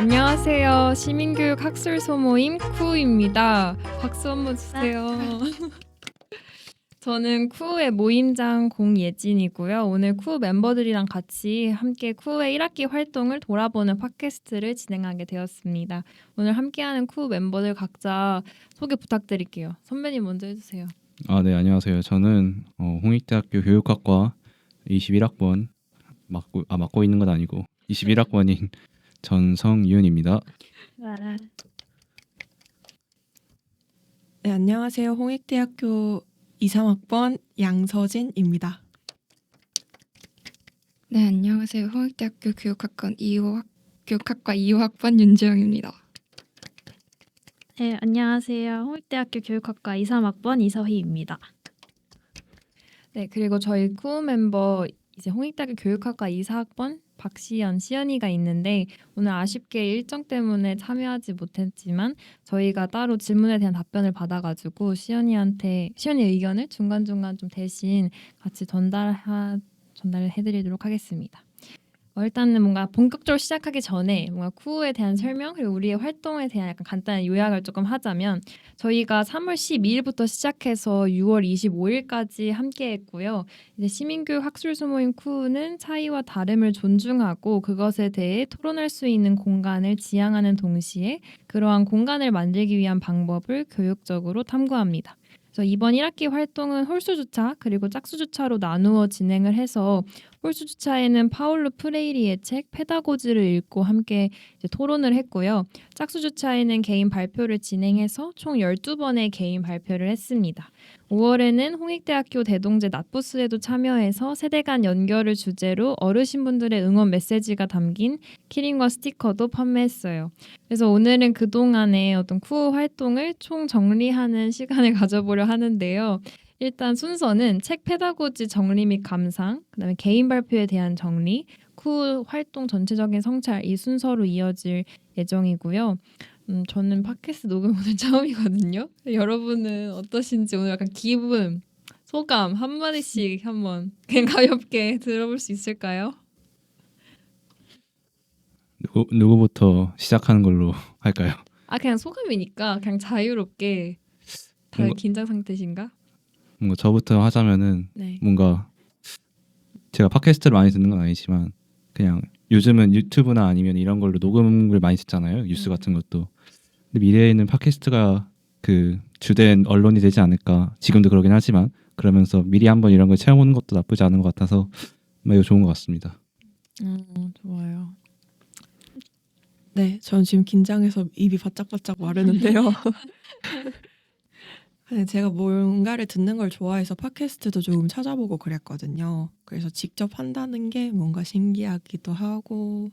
안녕하세요. 시민교육 학술 소모임 쿠우입니다. 박수 한번 주세요. 저는 쿠우의 모임장 공예진이고요. 오늘 쿠우 멤버들이랑 같이 함께 쿠우의 1학기 활동을 돌아보는 팟캐스트를 진행하게 되었습니다. 오늘 함께하는 쿠우 멤버들 각자 소개 부탁드릴게요. 선배님 먼저 해주세요. 네, 안녕하세요. 저는 홍익대학교 교육학과 21학번 맡고 있는 건 아니고 21학번인 전성윤입니다. 네, 안녕하세요. 홍익대학교 23학번 양서진입니다. 네, 안녕하세요. 홍익대학교 교육학과 2호학번 윤지영입니다. 네, 안녕하세요. 홍익대학교 교육학과 23학번 이서희입니다. 네, 그리고 저희 쿠우 멤버 이제 홍익대학교 교육학과 24학번 박시연, 시연이가 있는데 오늘 아쉽게 일정 때문에 참여하지 못했지만 저희가 따로 질문에 대한 답변을 받아가지고 시연이의 의견을 중간중간 좀 대신 같이 전달해드리도록 하겠습니다. 일단은 뭔가 본격적으로 시작하기 전에 뭔가 쿠우에 대한 설명 그리고 우리의 활동에 대한 약간 간단한 요약을 조금 하자면 저희가 3월 12일부터 시작해서 6월 25일까지 함께했고요. 이제 시민교육 학술소모임 쿠우는 차이와 다름을 존중하고 그것에 대해 토론할 수 있는 공간을 지향하는 동시에 그러한 공간을 만들기 위한 방법을 교육적으로 탐구합니다. 그래서 이번 1학기 활동은 홀수주차 그리고 짝수주차로 나누어 진행을 해서 홀수주차에는 파울로 프레이리의 책 페다고지를 읽고 함께 이제 토론을 했고요. 짝수주차에는 개인 발표를 진행해서 총 12번의 개인 발표를 했습니다. 5월에는 홍익대학교 대동제 낮부스에도 참여해서 세대 간 연결을 주제로 어르신분들의 응원 메시지가 담긴 키링과 스티커도 판매했어요. 그래서 오늘은 그동안의 어떤 쿠우 활동을 총 정리하는 시간을 가져보려 하는데요. 일단 순서는 책 페다고지 정리 및 감상, 그다음에 개인 발표에 대한 정리, 쿠우 활동 전체적인 성찰 이 순서로 이어질 예정이고요. 저는 팟캐스트 녹음 오늘 처음이거든요. 여러분은 어떠신지 오늘 약간 기분, 소감 한마디씩 한번 그냥 가볍게 들어볼 수 있을까요? 누구부터 시작하는 걸로 할까요? 그냥 소감이니까 그냥 자유롭게 다들 긴장 상태신가? 뭔가 저부터 하자면은 네. 뭔가 제가 팟캐스트를 많이 듣는 건 아니지만 그냥 요즘은 유튜브나 아니면 이런 걸로 녹음을 많이 듣잖아요. 뉴스 같은 것도. 근데 미래에는 팟캐스트가 그 주된 언론이 되지 않을까. 지금도 그러긴 하지만 그러면서 미리 한번 이런 걸 체험하는 것도 나쁘지 않은 것 같아서 매우 좋은 것 같습니다. 좋아요. 네, 저는 지금 긴장해서 입이 바짝바짝 마르는데요. 제가 뭔가를 듣는 걸 좋아해서 팟캐스트도 좀 찾아보고 그랬거든요. 그래서 직접 한다는 게 뭔가 신기하기도 하고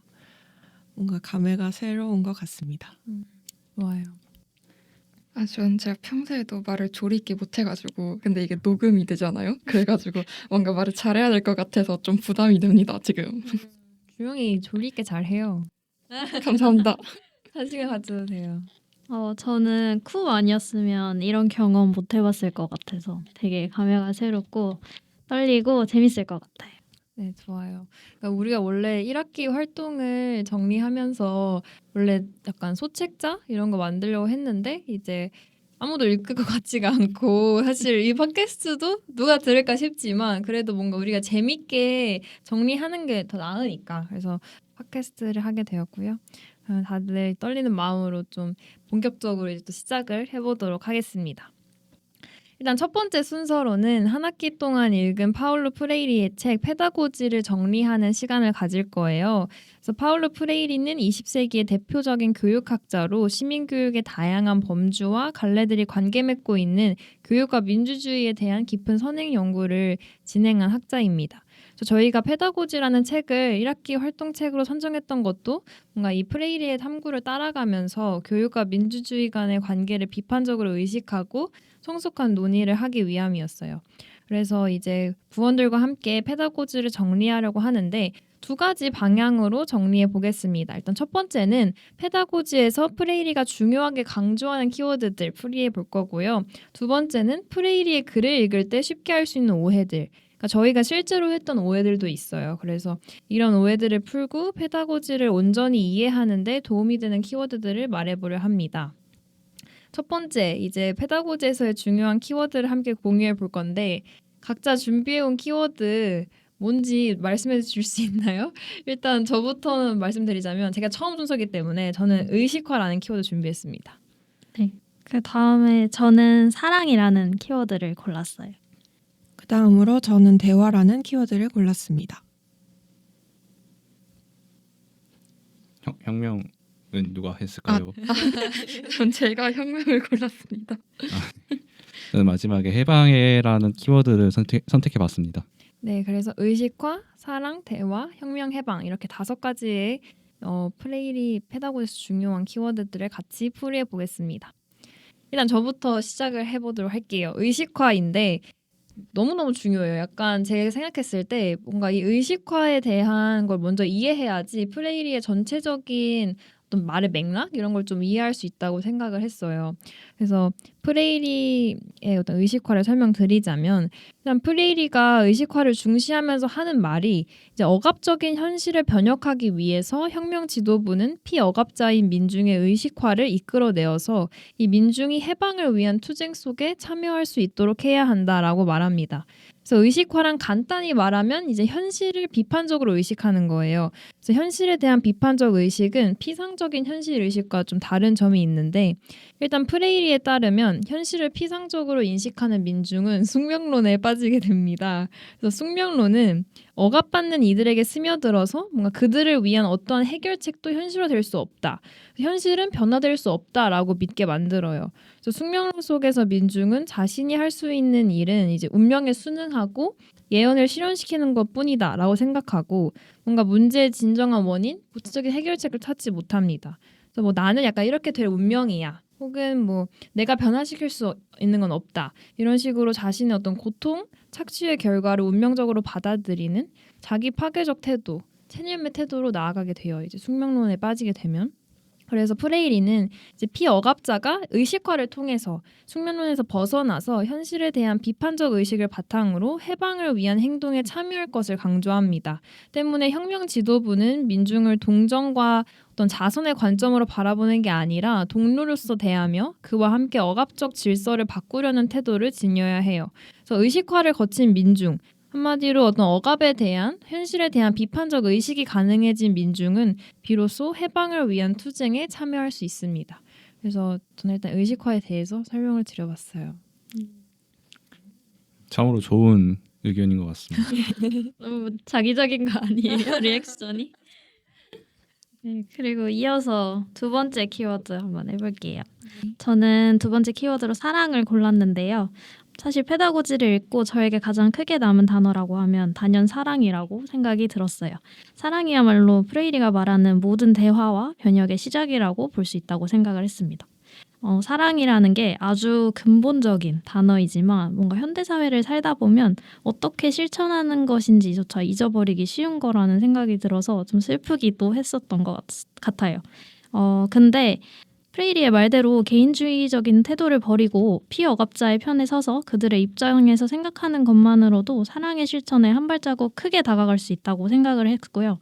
뭔가 감회가 새로운 것 같습니다. 좋아요. 저는 제가 평소에도 말을 조리 있게 못해가지고 근데 이게 녹음이 되잖아요. 그래가지고 뭔가 말을 잘해야 될 것 같아서 좀 부담이 됩니다. 지금. 주영이 조리 있게 잘해요. 감사합니다. 한 시간 가져도 돼요. 저는 쿠우 아니었으면 이런 경험 못 해봤을 것 같아서 되게 감회가 새롭고 떨리고 재밌을 것 같아요. 네, 좋아요. 그러니까 우리가 원래 1학기 활동을 정리하면서 원래 약간 소책자 이런 거 만들려고 했는데 이제 아무도 읽을 것 같지가 않고 사실 이 팟캐스트도 누가 들을까 싶지만 그래도 뭔가 우리가 재밌게 정리하는 게 더 나으니까 그래서 팟캐스트를 하게 되었고요. 다들 떨리는 마음으로 좀 본격적으로 이제 또 시작을 해보도록 하겠습니다. 일단 첫 번째 순서로는 한 학기 동안 읽은 파울로 프레이리의 책 페다고지를 정리하는 시간을 가질 거예요. 그래서 파울로 프레이리는 20세기의 대표적인 교육학자로 시민교육의 다양한 범주와 갈래들이 관계 맺고 있는 교육과 민주주의에 대한 깊은 선행 연구를 진행한 학자입니다. 저희가 페다고지라는 책을 1학기 활동책으로 선정했던 것도 뭔가 이 프레이리의 탐구를 따라가면서 교육과 민주주의 간의 관계를 비판적으로 의식하고 성숙한 논의를 하기 위함이었어요. 그래서 이제 부원들과 함께 페다고지를 정리하려고 하는데 두 가지 방향으로 정리해 보겠습니다. 일단 첫 번째는 페다고지에서 프레이리가 중요하게 강조하는 키워드들 풀이해 볼 거고요. 두 번째는 프레이리의 글을 읽을 때 쉽게 할 수 있는 오해들, 그러니까 저희가 실제로 했던 오해들도 있어요. 그래서 이런 오해들을 풀고 페다고지를 온전히 이해하는 데 도움이 되는 키워드들을 말해보려 합니다. 첫 번째, 이제 페다고지에서의 중요한 키워드를 함께 공유해 볼 건데 각자 준비해온 키워드 뭔지 말씀해 주실 수 있나요? 일단 저부터는 말씀드리자면 제가 처음 순서기 때문에 저는 의식화라는 키워드 준비했습니다. 그 다음에 저는 사랑이라는 키워드를 골랐어요. 그 다음으로 저는 대화라는 키워드를 골랐습니다. 혁명은 누가 했을까요? 전 제가 혁명을 골랐습니다. 저는 마지막에 해방해라는 키워드를 선택해봤습니다. 네, 그래서 의식화, 사랑, 대화, 혁명, 해방 이렇게 5가지의 프레이리 페다고지에서 중요한 키워드들을 같이 풀이해 보겠습니다. 일단 저부터 시작을 해보도록 할게요. 의식화인데 너무너무 중요해요. 약간 제가 생각했을 때 뭔가 이 의식화에 대한 걸 먼저 이해해야지 프레이리의 전체적인 어떤 말의 맥락 이런 걸 좀 이해할 수 있다고 생각을 했어요. 그래서 프레이리의 어떤 의식화를 설명드리자면 일단 프레이리가 의식화를 중시하면서 하는 말이 이제 억압적인 현실을 변혁하기 위해서 혁명 지도부는 피억압자인 민중의 의식화를 이끌어내어서 이 민중이 해방을 위한 투쟁 속에 참여할 수 있도록 해야 한다라고 말합니다. 그래서 의식화란 간단히 말하면 이제 현실을 비판적으로 의식하는 거예요. 그래서 현실에 대한 비판적 의식은 피상적인 현실 의식과 좀 다른 점이 있는데 일단 프레이리에 따르면 현실을 피상적으로 인식하는 민중은 숙명론에 빠지게 됩니다. 그래서 숙명론은 억압받는 이들에게 스며들어서 뭔가 그들을 위한 어떠한 해결책도 현실화될 수 없다. 현실은 변화될 수 없다라고 믿게 만들어요. 그래서 숙명론 속에서 민중은 자신이 할 수 있는 일은 이제 운명에 순응하고 예언을 실현시키는 것뿐이다라고 생각하고 뭔가 문제의 진정한 원인, 구체적인 해결책을 찾지 못합니다. 그래서 뭐 나는 약간 이렇게 될 운명이야. 혹은 뭐 내가 변화시킬 수 있는 건 없다. 이런 식으로 자신의 어떤 고통, 착취의 결과를 운명적으로 받아들이는 자기 파괴적 태도, 체념의 태도로 나아가게 돼요. 이제 숙명론에 빠지게 되면. 그래서 프레이리는 이제 피억압자가 의식화를 통해서 숙명론에서 벗어나서 현실에 대한 비판적 의식을 바탕으로 해방을 위한 행동에 참여할 것을 강조합니다. 때문에 혁명 지도부는 민중을 동정과 어떤 자선의 관점으로 바라보는 게 아니라 동료로서 대하며 그와 함께 억압적 질서를 바꾸려는 태도를 지녀야 해요. 그래서 의식화를 거친 민중, 한마디로 어떤 억압에 대한 현실에 대한 비판적 의식이 가능해진 민중은 비로소 해방을 위한 투쟁에 참여할 수 있습니다. 그래서 저는 일단 의식화에 대해서 설명을 드려봤어요. 참으로 좋은 의견인 것 같습니다. 너무 자기적인 거 아니에요? 리액션이? 네, 그리고 이어서 두 번째 키워드 한번 해볼게요. 저는 두 번째 키워드로 사랑을 골랐는데요. 사실 페다고지를 읽고 저에게 가장 크게 남은 단어라고 하면 단연 사랑이라고 생각이 들었어요. 사랑이야말로 프레이리가 말하는 모든 대화와 변혁의 시작이라고 볼 수 있다고 생각을 했습니다. 사랑이라는 게 아주 근본적인 단어이지만 뭔가 현대사회를 살다 보면 어떻게 실천하는 것인지조차 잊어버리기 쉬운 거라는 생각이 들어서 좀 슬프기도 했었던 것 같아요. 근데 프레이리의 말대로 개인주의적인 태도를 버리고 피억압자의 편에 서서 그들의 입장에서 생각하는 것만으로도 사랑의 실천에 한 발자국 크게 다가갈 수 있다고 생각을 했고요.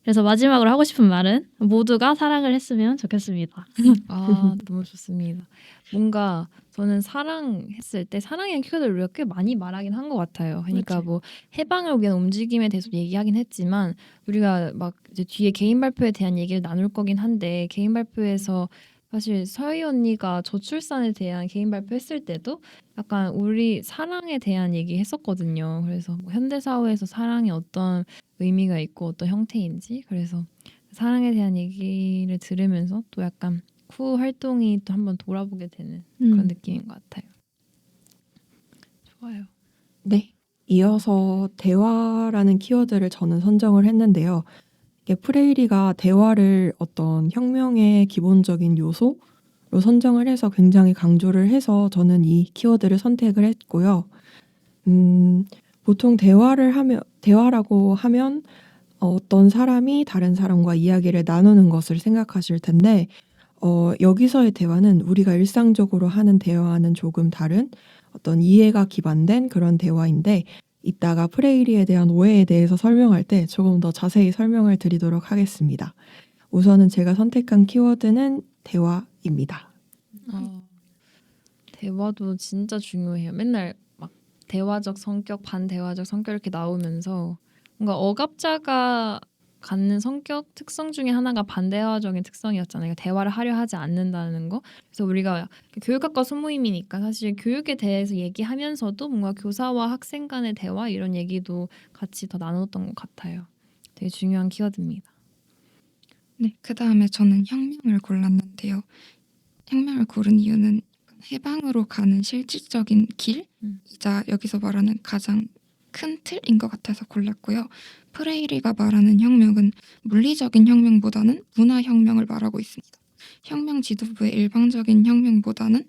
그래서 마지막으로 하고 싶은 말은 모두가 사랑을 했으면 좋겠습니다. 아, 너무 좋습니다. 뭔가 저는 사랑했을 때 사랑의 키워드를 우리가 꽤 많이 말하긴 한 것 같아요. 그러니까 그렇죠. 뭐 해방을 위한 움직임에 대해서 얘기하긴 했지만 우리가 막 이제 뒤에 개인 발표에 대한 얘기를 나눌 거긴 한데 개인 발표에서 사실 서희 언니가 저출산에 대한 개인 발표했을 때도 약간 우리 사랑에 대한 얘기 했었거든요. 그래서 뭐 현대 사회에서 사랑이 어떤 의미가 있고 어떤 형태인지 그래서 사랑에 대한 얘기를 들으면서 또 약간 쿠 활동이 또 한번 돌아보게 되는 그런 느낌인 것 같아요. 좋아요. 네. 이어서 대화라는 키워드를 저는 선정을 했는데요. 이게 프레이리가 대화를 어떤 혁명의 기본적인 요소로 선정을 해서 굉장히 강조를 해서 저는 이 키워드를 선택을 했고요. 보통 대화라고 하면 어떤 사람이 다른 사람과 이야기를 나누는 것을 생각하실 텐데 여기서의 대화는 우리가 일상적으로 하는 대화와는 조금 다른 어떤 이해가 기반된 그런 대화인데 이따가 프레이리에 대한 오해에 대해서 설명할 때 조금 더 자세히 설명을 드리도록 하겠습니다. 우선은 제가 선택한 키워드는 대화입니다. 대화도 진짜 중요해요. 맨날 막 대화적 성격, 반대화적 성격 이렇게 나오면서 뭔가 억압자가 갖는 성격 특성 중에 하나가 반대화적인 특성이었잖아요. 대화를 하려 하지 않는다는 거. 그래서 우리가 교육학과 소모임이니까 사실 교육에 대해서 얘기하면서도 뭔가 교사와 학생 간의 대화 이런 얘기도 같이 더 나눴던 것 같아요. 되게 중요한 키워드입니다. 네, 그 다음에 저는 혁명을 골랐는데요. 혁명을 고른 이유는 해방으로 가는 실질적인 길이자 여기서 말하는 가장 큰 틀인 것 같아서 골랐고요. 프레이리가 말하는 혁명은 물리적인 혁명보다는 문화혁명을 말하고 있습니다. 혁명 지도부의 일방적인 혁명보다는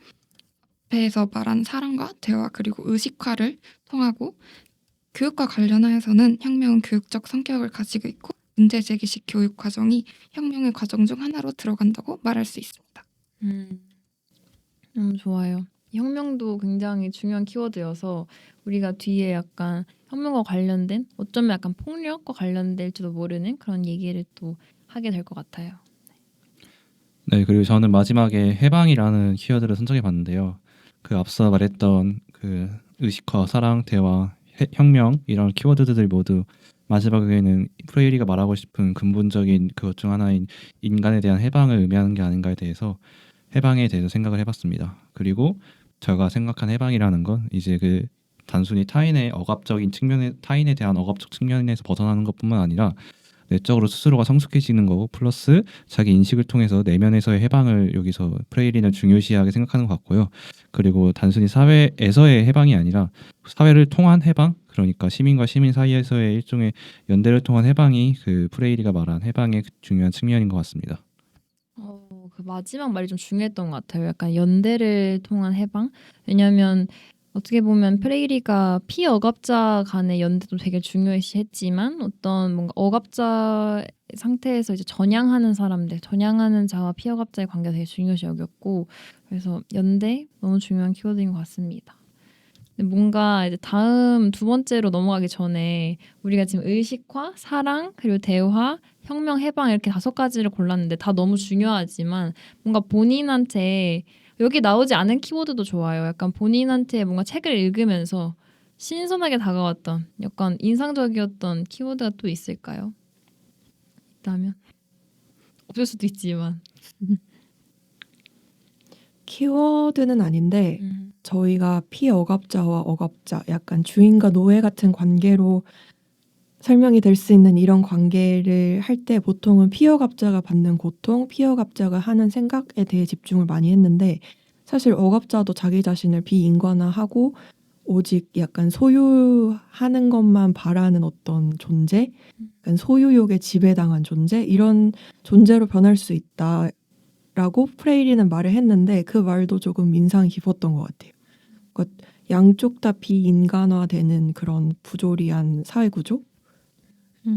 앞에서 말한 사랑과 대화 그리고 의식화를 통하고 교육과 관련하여서는 혁명은 교육적 성격을 가지고 있고 문제제기식 교육 과정이 혁명의 과정 중 하나로 들어간다고 말할 수 있습니다. 좋아요. 혁명도 굉장히 중요한 키워드여서 우리가 뒤에 약간 혁명과 관련된 어쩌면 약간 폭력과 관련될지도 모르는 그런 얘기를 또 하게 될 것 같아요. 네, 그리고 저는 마지막에 해방이라는 키워드를 선정해 봤는데요. 그 앞서 말했던 그 의식화, 사랑, 대화, 혁명 이런 키워드들 모두 마지막에는 프레이리가 말하고 싶은 근본적인 그것 중 하나인 인간에 대한 해방을 의미하는 게 아닌가에 대해서 해방에 대해서 생각을 해봤습니다. 그리고 제가 생각한 해방이라는 건 이제 그 단순히 타인의 억압적인 측면에 타인에 대한 억압적 측면에서 벗어나는 것뿐만 아니라 내적으로 스스로가 성숙해지는 거고 플러스 자기 인식을 통해서 내면에서의 해방을 여기서 프레이리는 중요시하게 생각하는 것 같고요. 그리고 단순히 사회에서의 해방이 아니라 사회를 통한 해방, 그러니까 시민과 시민 사이에서의 일종의 연대를 통한 해방이 그 프레이리가 말한 해방의 중요한 측면인 것 같습니다. 그 마지막 말이 좀 중요했던 것 같아요. 약간 연대를 통한 해방. 왜냐하면 어떻게 보면 프레이리가 피억압자 간의 연대도 되게 중요시했지만 어떤 뭔가 억압자 상태에서 이제 전향하는 사람들, 전향하는 자와 피억압자의 관계가 되게 중요시 여겼고 그래서 연대 너무 중요한 키워드인 것 같습니다. 근데 뭔가 이제 다음 두 번째로 넘어가기 전에 우리가 지금 의식화, 사랑, 그리고 대화, 혁명, 해방 이렇게 5가지를 골랐는데 다 너무 중요하지만 뭔가 본인한테 여기 나오지 않은 키워드도 좋아요. 약간 본인한테 뭔가 책을 읽으면서 신선하게 다가왔던 약간 인상적이었던 키워드가 또 있을까요? 있다면 없을 수도 있지만 키워드는 아닌데 저희가 피억압자와 억압자 약간 주인과 노예 같은 관계로 설명이 될 수 있는 이런 관계를 할 때 보통은 피억압자가 받는 고통, 피억압자가 하는 생각에 대해 집중을 많이 했는데 사실 억압자도 자기 자신을 비인간화하고 오직 약간 소유하는 것만 바라는 어떤 존재, 약간 소유욕에 지배당한 존재 이런 존재로 변할 수 있다라고 프레이리는 말을 했는데 그 말도 조금 인상이 깊었던 것 같아요. 그러니까 양쪽 다 비인간화되는 그런 부조리한 사회구조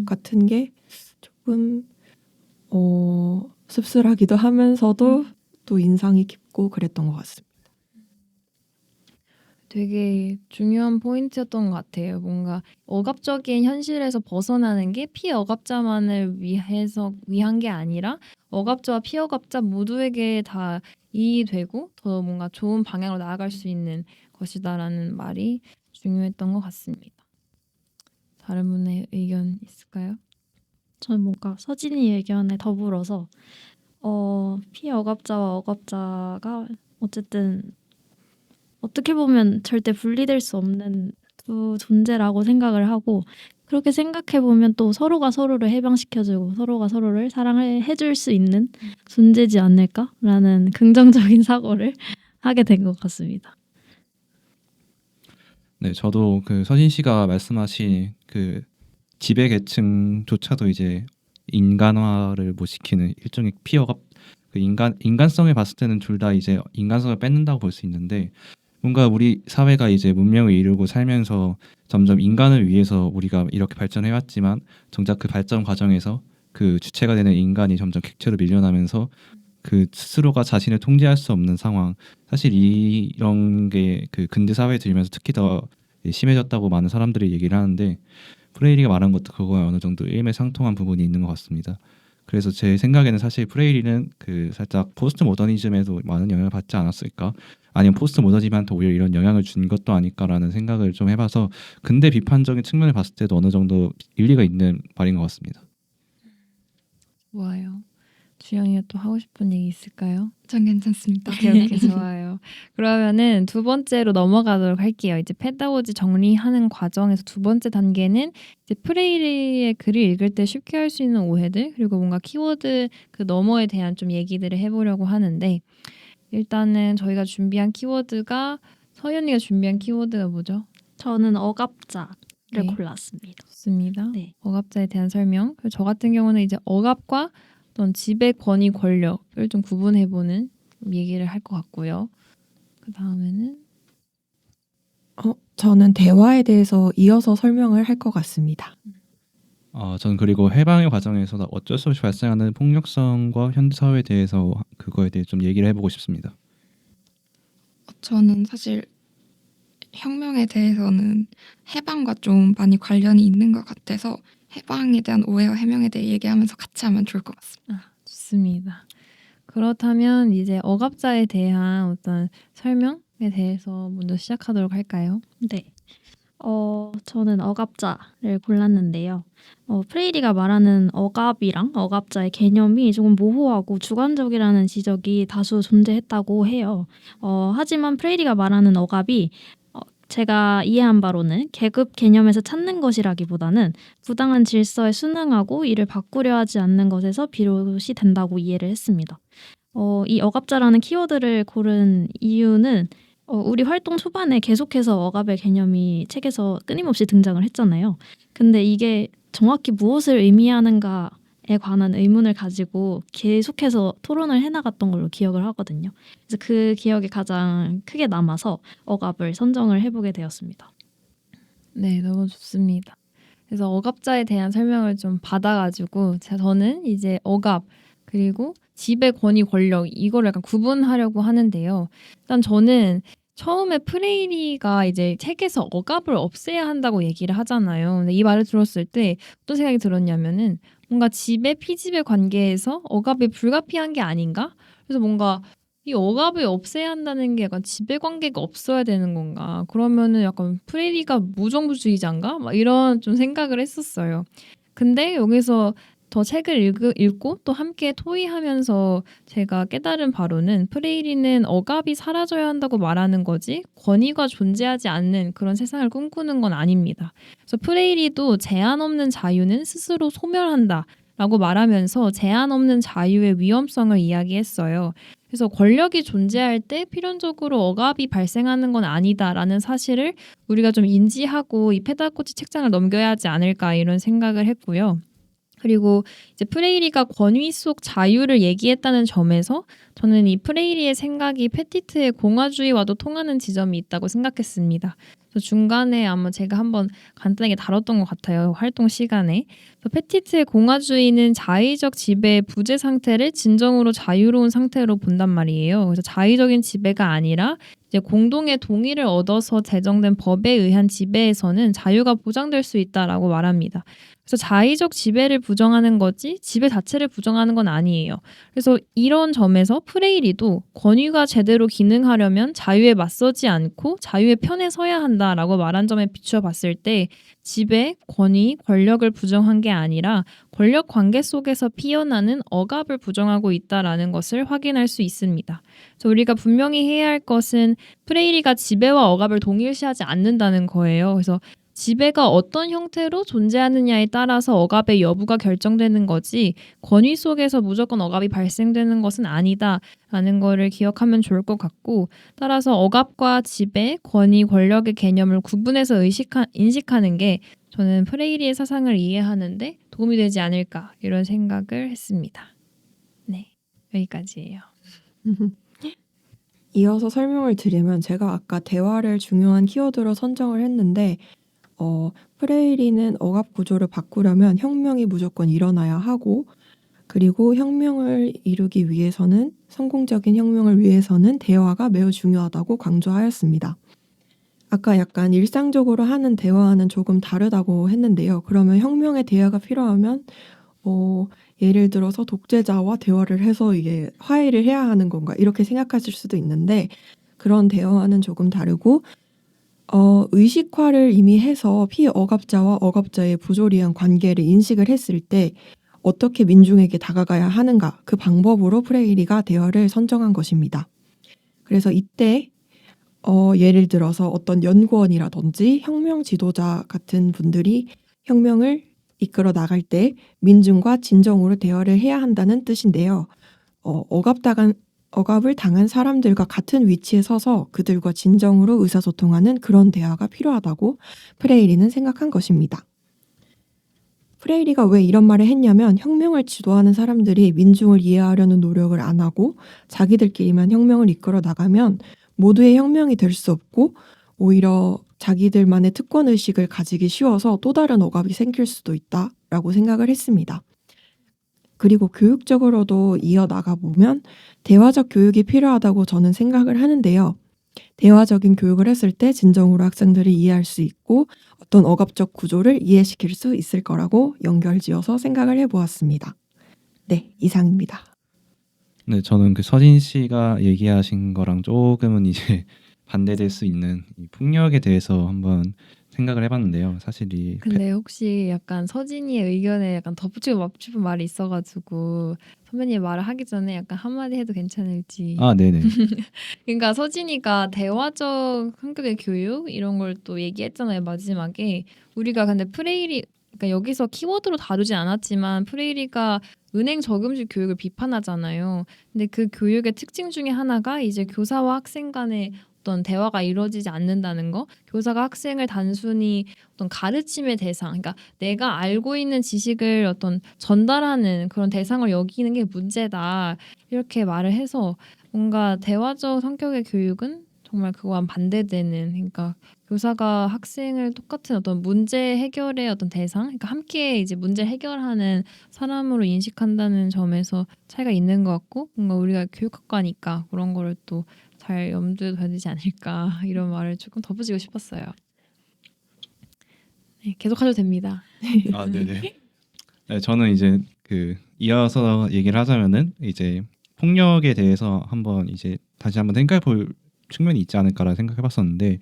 같은 게 조금 씁쓸하기도 하면서도 또 인상이 깊고 그랬던 것 같습니다. 되게 중요한 포인트였던 것 같아요. 뭔가 억압적인 현실에서 벗어나는 게 피억압자만을 위한 게 아니라 억압자와 피억압자 모두에게 다 이익되고 더 뭔가 좋은 방향으로 나아갈 수 있는 것이다라는 말이 중요했던 것 같습니다. 다른 분의 의견 있을까요? 저는 뭔가 서진이 의견에 더불어서 피억압자와 억압자가 어쨌든 어떻게 보면 절대 분리될 수 없는 두 존재라고 생각을 하고 그렇게 생각해 보면 또 서로가 서로를 해방시켜주고 서로가 서로를 사랑해줄 수 있는 존재지 않을까라는 긍정적인 사고를 하게 된 것 같습니다. 네, 저도 그 서진 씨가 말씀하신 그 지배 계층조차도 이제 인간화를 못 시키는 일종의 피억압, 그 인간성을 봤을 때는 둘 다 이제 인간성을 뺏는다고 볼 수 있는데 뭔가 우리 사회가 이제 문명을 이루고 살면서 점점 인간을 위해서 우리가 이렇게 발전해 왔지만 정작 그 발전 과정에서 그 주체가 되는 인간이 점점 객체로 밀려나면서 그 스스로가 자신을 통제할 수 없는 상황. 사실 이런 게 그 근대 사회에 들면서 특히 더 심해졌다고 많은 사람들이 얘기를 하는데 프레이리가 말한 것도 그거에 어느 정도 일맥상통한 부분이 있는 것 같습니다. 그래서 제 생각에는 사실 프레이리는 그 살짝 포스트 모더니즘에도 많은 영향을 받지 않았을까? 아니면 포스트 모더니즘한테 오히려 이런 영향을 준 것도 아닐까라는 생각을 좀 해봐서 근대 비판적인 측면을 봤을 때도 어느 정도 일리가 있는 말인 것 같습니다. 좋아요. 주영이가 또 하고 싶은 얘기 있을까요? 전 괜찮습니다. 오케이 좋아요. 그러면은 두 번째로 넘어가도록 할게요. 이제 페다고지 정리하는 과정에서 두 번째 단계는 이제 프레이리의 글을 읽을 때 쉽게 할 수 있는 오해들 그리고 뭔가 키워드 그 너머에 대한 좀 얘기들을 해보려고 하는데 일단은 저희가 준비한 키워드가 서연이가 준비한 키워드가 뭐죠? 저는 억압자를 네. 골랐습니다. 좋습니다. 네. 억압자에 대한 설명. 그리고 저 같은 경우는 이제 억압과 어떤 지배 권위 권력을 좀 구분해보는 얘기를 할 것 같고요. 그 다음에는 저는 대화에 대해서 이어서 설명을 할 것 같습니다. 전 그리고 해방의 과정에서 어쩔 수 없이 발생하는 폭력성과 현대 사회에 대해서 그거에 대해 좀 얘기를 해보고 싶습니다. 저는 사실 혁명에 대해서는 해방과 좀 많이 관련이 있는 것 같아서 해방에 대한 오해와 해명에 대해 얘기하면서 같이 하면 좋을 것 같습니다. 좋습니다. 그렇다면 이제 억압자에 대한 어떤 설명에 대해서 먼저 시작하도록 할까요? 네. 저는 억압자를 골랐는데요. 프레이리가 말하는 억압이랑 억압자의 개념이 조금 모호하고 주관적이라는 지적이 다수 존재했다고 해요. 하지만 프레이리가 말하는 억압이 제가 이해한 바로는 계급 개념에서 찾는 것이라기보다는 부당한 질서에 순응하고 이를 바꾸려 하지 않는 것에서 비롯이 된다고 이해를 했습니다. 이 억압자라는 키워드를 고른 이유는 우리 활동 초반에 계속해서 억압의 개념이 책에서 끊임없이 등장을 했잖아요. 근데 이게 정확히 무엇을 의미하는가에 관한 의문을 가지고 계속해서 토론을 해나갔던 걸로 기억을 하거든요. 그래서 그 기억이 가장 크게 남아서 억압을 선정을 해보게 되었습니다. 네, 너무 좋습니다. 그래서 억압자에 대한 설명을 좀 받아가지고 저는 이제 억압 그리고 지배 권위 권력 이거를 약간 구분하려고 하는데요. 일단 저는 처음에 프레이리가 이제 책에서 억압을 없애야 한다고 얘기를 하잖아요. 근데 이 말을 들었을 때 어떤 생각이 들었냐면은 뭔가 지배 피지배 관계에서 억압이 불가피한 게 아닌가? 그래서 뭔가 이 억압을 없애야 한다는 게 약간 지배 관계가 없어야 되는 건가? 그러면은 약간 프레이리가 무정부주의자인가? 막 이런 좀 생각을 했었어요. 근데 여기서 더 책을 읽고 또 함께 토의하면서 제가 깨달은 바로는 프레이리는 억압이 사라져야 한다고 말하는 거지 권위가 존재하지 않는 그런 세상을 꿈꾸는 건 아닙니다. 그래서 프레이리도 제한 없는 자유는 스스로 소멸한다 라고 말하면서 제한 없는 자유의 위험성을 이야기했어요. 그래서 권력이 존재할 때 필연적으로 억압이 발생하는 건 아니다라는 사실을 우리가 좀 인지하고 이 페다고지 책장을 넘겨야 하지 않을까 이런 생각을 했고요. 그리고 이제 프레이리가 권위 속 자유를 얘기했다는 점에서 저는 이 프레이리의 생각이 페티트의 공화주의와도 통하는 지점이 있다고 생각했습니다. 그래서 중간에 아마 제가 한번 간단하게 다뤘던 것 같아요. 활동 시간에. 그래서 페티트의 공화주의는 자의적 지배의 부재 상태를 진정으로 자유로운 상태로 본단 말이에요. 그래서 자의적인 지배가 아니라 이제 공동의 동의를 얻어서 제정된 법에 의한 지배에서는 자유가 보장될 수 있다라고 말합니다. 그래서 자의적 지배를 부정하는 거지 지배 자체를 부정하는 건 아니에요. 그래서 이런 점에서 프레이리도 권위가 제대로 기능하려면 자유에 맞서지 않고 자유의 편에 서야 한다라고 말한 점에 비추어 봤을 때 지배, 권위, 권력을 부정한 게 아니라 권력 관계 속에서 피어나는 억압을 부정하고 있다라는 것을 확인할 수 있습니다. 그래서 우리가 분명히 해야 할 것은 프레이리가 지배와 억압을 동일시하지 않는다는 거예요. 그래서 지배가 어떤 형태로 존재하느냐에 따라서 억압의 여부가 결정되는 거지 권위 속에서 무조건 억압이 발생되는 것은 아니다라는 거를 기억하면 좋을 것 같고 따라서 억압과 지배, 권위, 권력의 개념을 구분해서 인식하는 게 저는 프레이리의 사상을 이해하는데 도움이 되지 않을까 이런 생각을 했습니다. 네, 여기까지예요. 이어서 설명을 드리면 제가 아까 대화를 중요한 키워드로 선정을 했는데 프레이리는 억압 구조를 바꾸려면 혁명이 무조건 일어나야 하고 그리고 혁명을 이루기 위해서는 성공적인 혁명을 위해서는 대화가 매우 중요하다고 강조하였습니다. 아까 약간 일상적으로 하는 대화는 조금 다르다고 했는데요. 그러면 혁명의 대화가 필요하면 예를 들어서 독재자와 대화를 해서 이게 화해를 해야 하는 건가 이렇게 생각하실 수도 있는데 그런 대화와는 조금 다르고 의식화를 이미 해서 피억압자와 억압자의 부조리한 관계를 인식을 했을 때 어떻게 민중에게 다가가야 하는가 그 방법으로 프레이리가 대화를 선정한 것입니다. 그래서 이때 예를 들어서 어떤 연구원이라든지 혁명 지도자 같은 분들이 혁명을 이끌어 나갈 때 민중과 진정으로 대화를 해야 한다는 뜻인데요. 억압을 당한 사람들과 같은 위치에 서서 그들과 진정으로 의사소통하는 그런 대화가 필요하다고 프레이리는 생각한 것입니다. 프레이리가 왜 이런 말을 했냐면 혁명을 지도하는 사람들이 민중을 이해하려는 노력을 안 하고 자기들끼리만 혁명을 이끌어 나가면 모두의 혁명이 될 수 없고 오히려 자기들만의 특권의식을 가지기 쉬워서 또 다른 억압이 생길 수도 있다라고 생각을 했습니다. 그리고 교육적으로도 이어나가 보면 대화적 교육이 필요하다고 저는 생각을 하는데요. 대화적인 교육을 했을 때 진정으로 학생들이 이해할 수 있고 어떤 억압적 구조를 이해시킬 수 있을 거라고 연결지어서 생각을 해보았습니다. 네, 이상입니다. 네, 저는 그 서진 씨가 얘기하신 거랑 조금은 이제 반대될 수 있는 이 폭력에 대해서 한번 생각을 해봤는데요. 사실 이 근데 혹시 약간 서진이의 의견에 약간 덧붙이고 맞추는 말이 있어가지고 선배님 말을 하기 전에 약간 한마디 해도 괜찮을지. 네네. 그러니까 서진이가 대화적 성격의 교육 이런 걸 또 얘기했잖아요 마지막에. 우리가 근데 그러니까 여기서 키워드로 다루지 않았지만 프레이리가 은행 저금식 교육을 비판하잖아요. 근데 그 교육의 특징 중에 하나가 이제 교사와 학생 간의 어떤 대화가 이루어지지 않는다는 거. 교사가 학생을 단순히 어떤 가르침의 대상, 그러니까 내가 알고 있는 지식을 어떤 전달하는 그런 대상을 여기는 게 문제다. 이렇게 말을 해서 뭔가 대화적 성격의 교육은 정말 그거와 반대되는, 그러니까 교사가 학생을 똑같은 어떤 문제 해결의 어떤 대상, 그러니까 함께 이제 문제 해결하는 사람으로 인식한다는 점에서 차이가 있는 것 같고, 뭔가 우리가 교육학과니까 그런 거를 또 잘 염두에 둬야 되지 않을까 이런 말을 조금 덧붙이고 싶었어요. 네, 계속하셔도 됩니다. 네네. 네, 저는 이제 그 이어서 얘기를 하자면은 이제 폭력에 대해서 한번 이제 다시 한번 생각해 볼 측면이 있지 않을까라 생각해봤었는데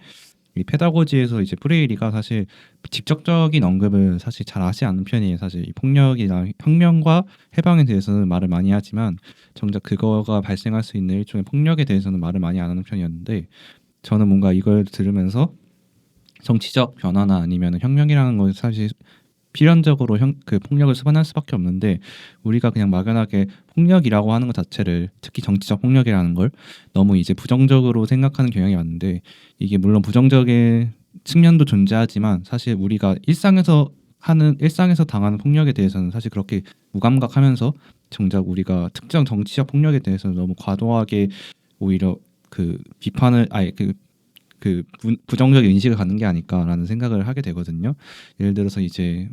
이 페다고지에서 이제 프레이리가 사실 직접적인 언급을 사실 잘 하지 않는 편이에요. 사실 이 폭력이나 혁명과 해방에 대해서는 말을 많이 하지만 정작 그거가 발생할 수 있는 일종의 폭력에 대해서는 말을 많이 안 하는 편이었는데 저는 뭔가 이걸 들으면서 정치적 변화나 아니면 혁명이라는 건 사실 필연적으로 그 폭력을 수반할 수밖에 없는데 우리가 그냥 막연하게 폭력이라고 하는 것 자체를 특히 정치적 폭력이라는 걸 너무 이제 부정적으로 생각하는 경향이 많은데 이게 물론 부정적인 측면도 존재하지만 사실 우리가 일상에서 당하는 폭력에 대해서는 사실 그렇게 무감각하면서 정작 우리가 특정 정치적 폭력에 대해서는 너무 과도하게 오히려 그 비판을 부정적 인식을 갖는 게 아닐까라는 생각을 하게 되거든요. 예를 들어서 이제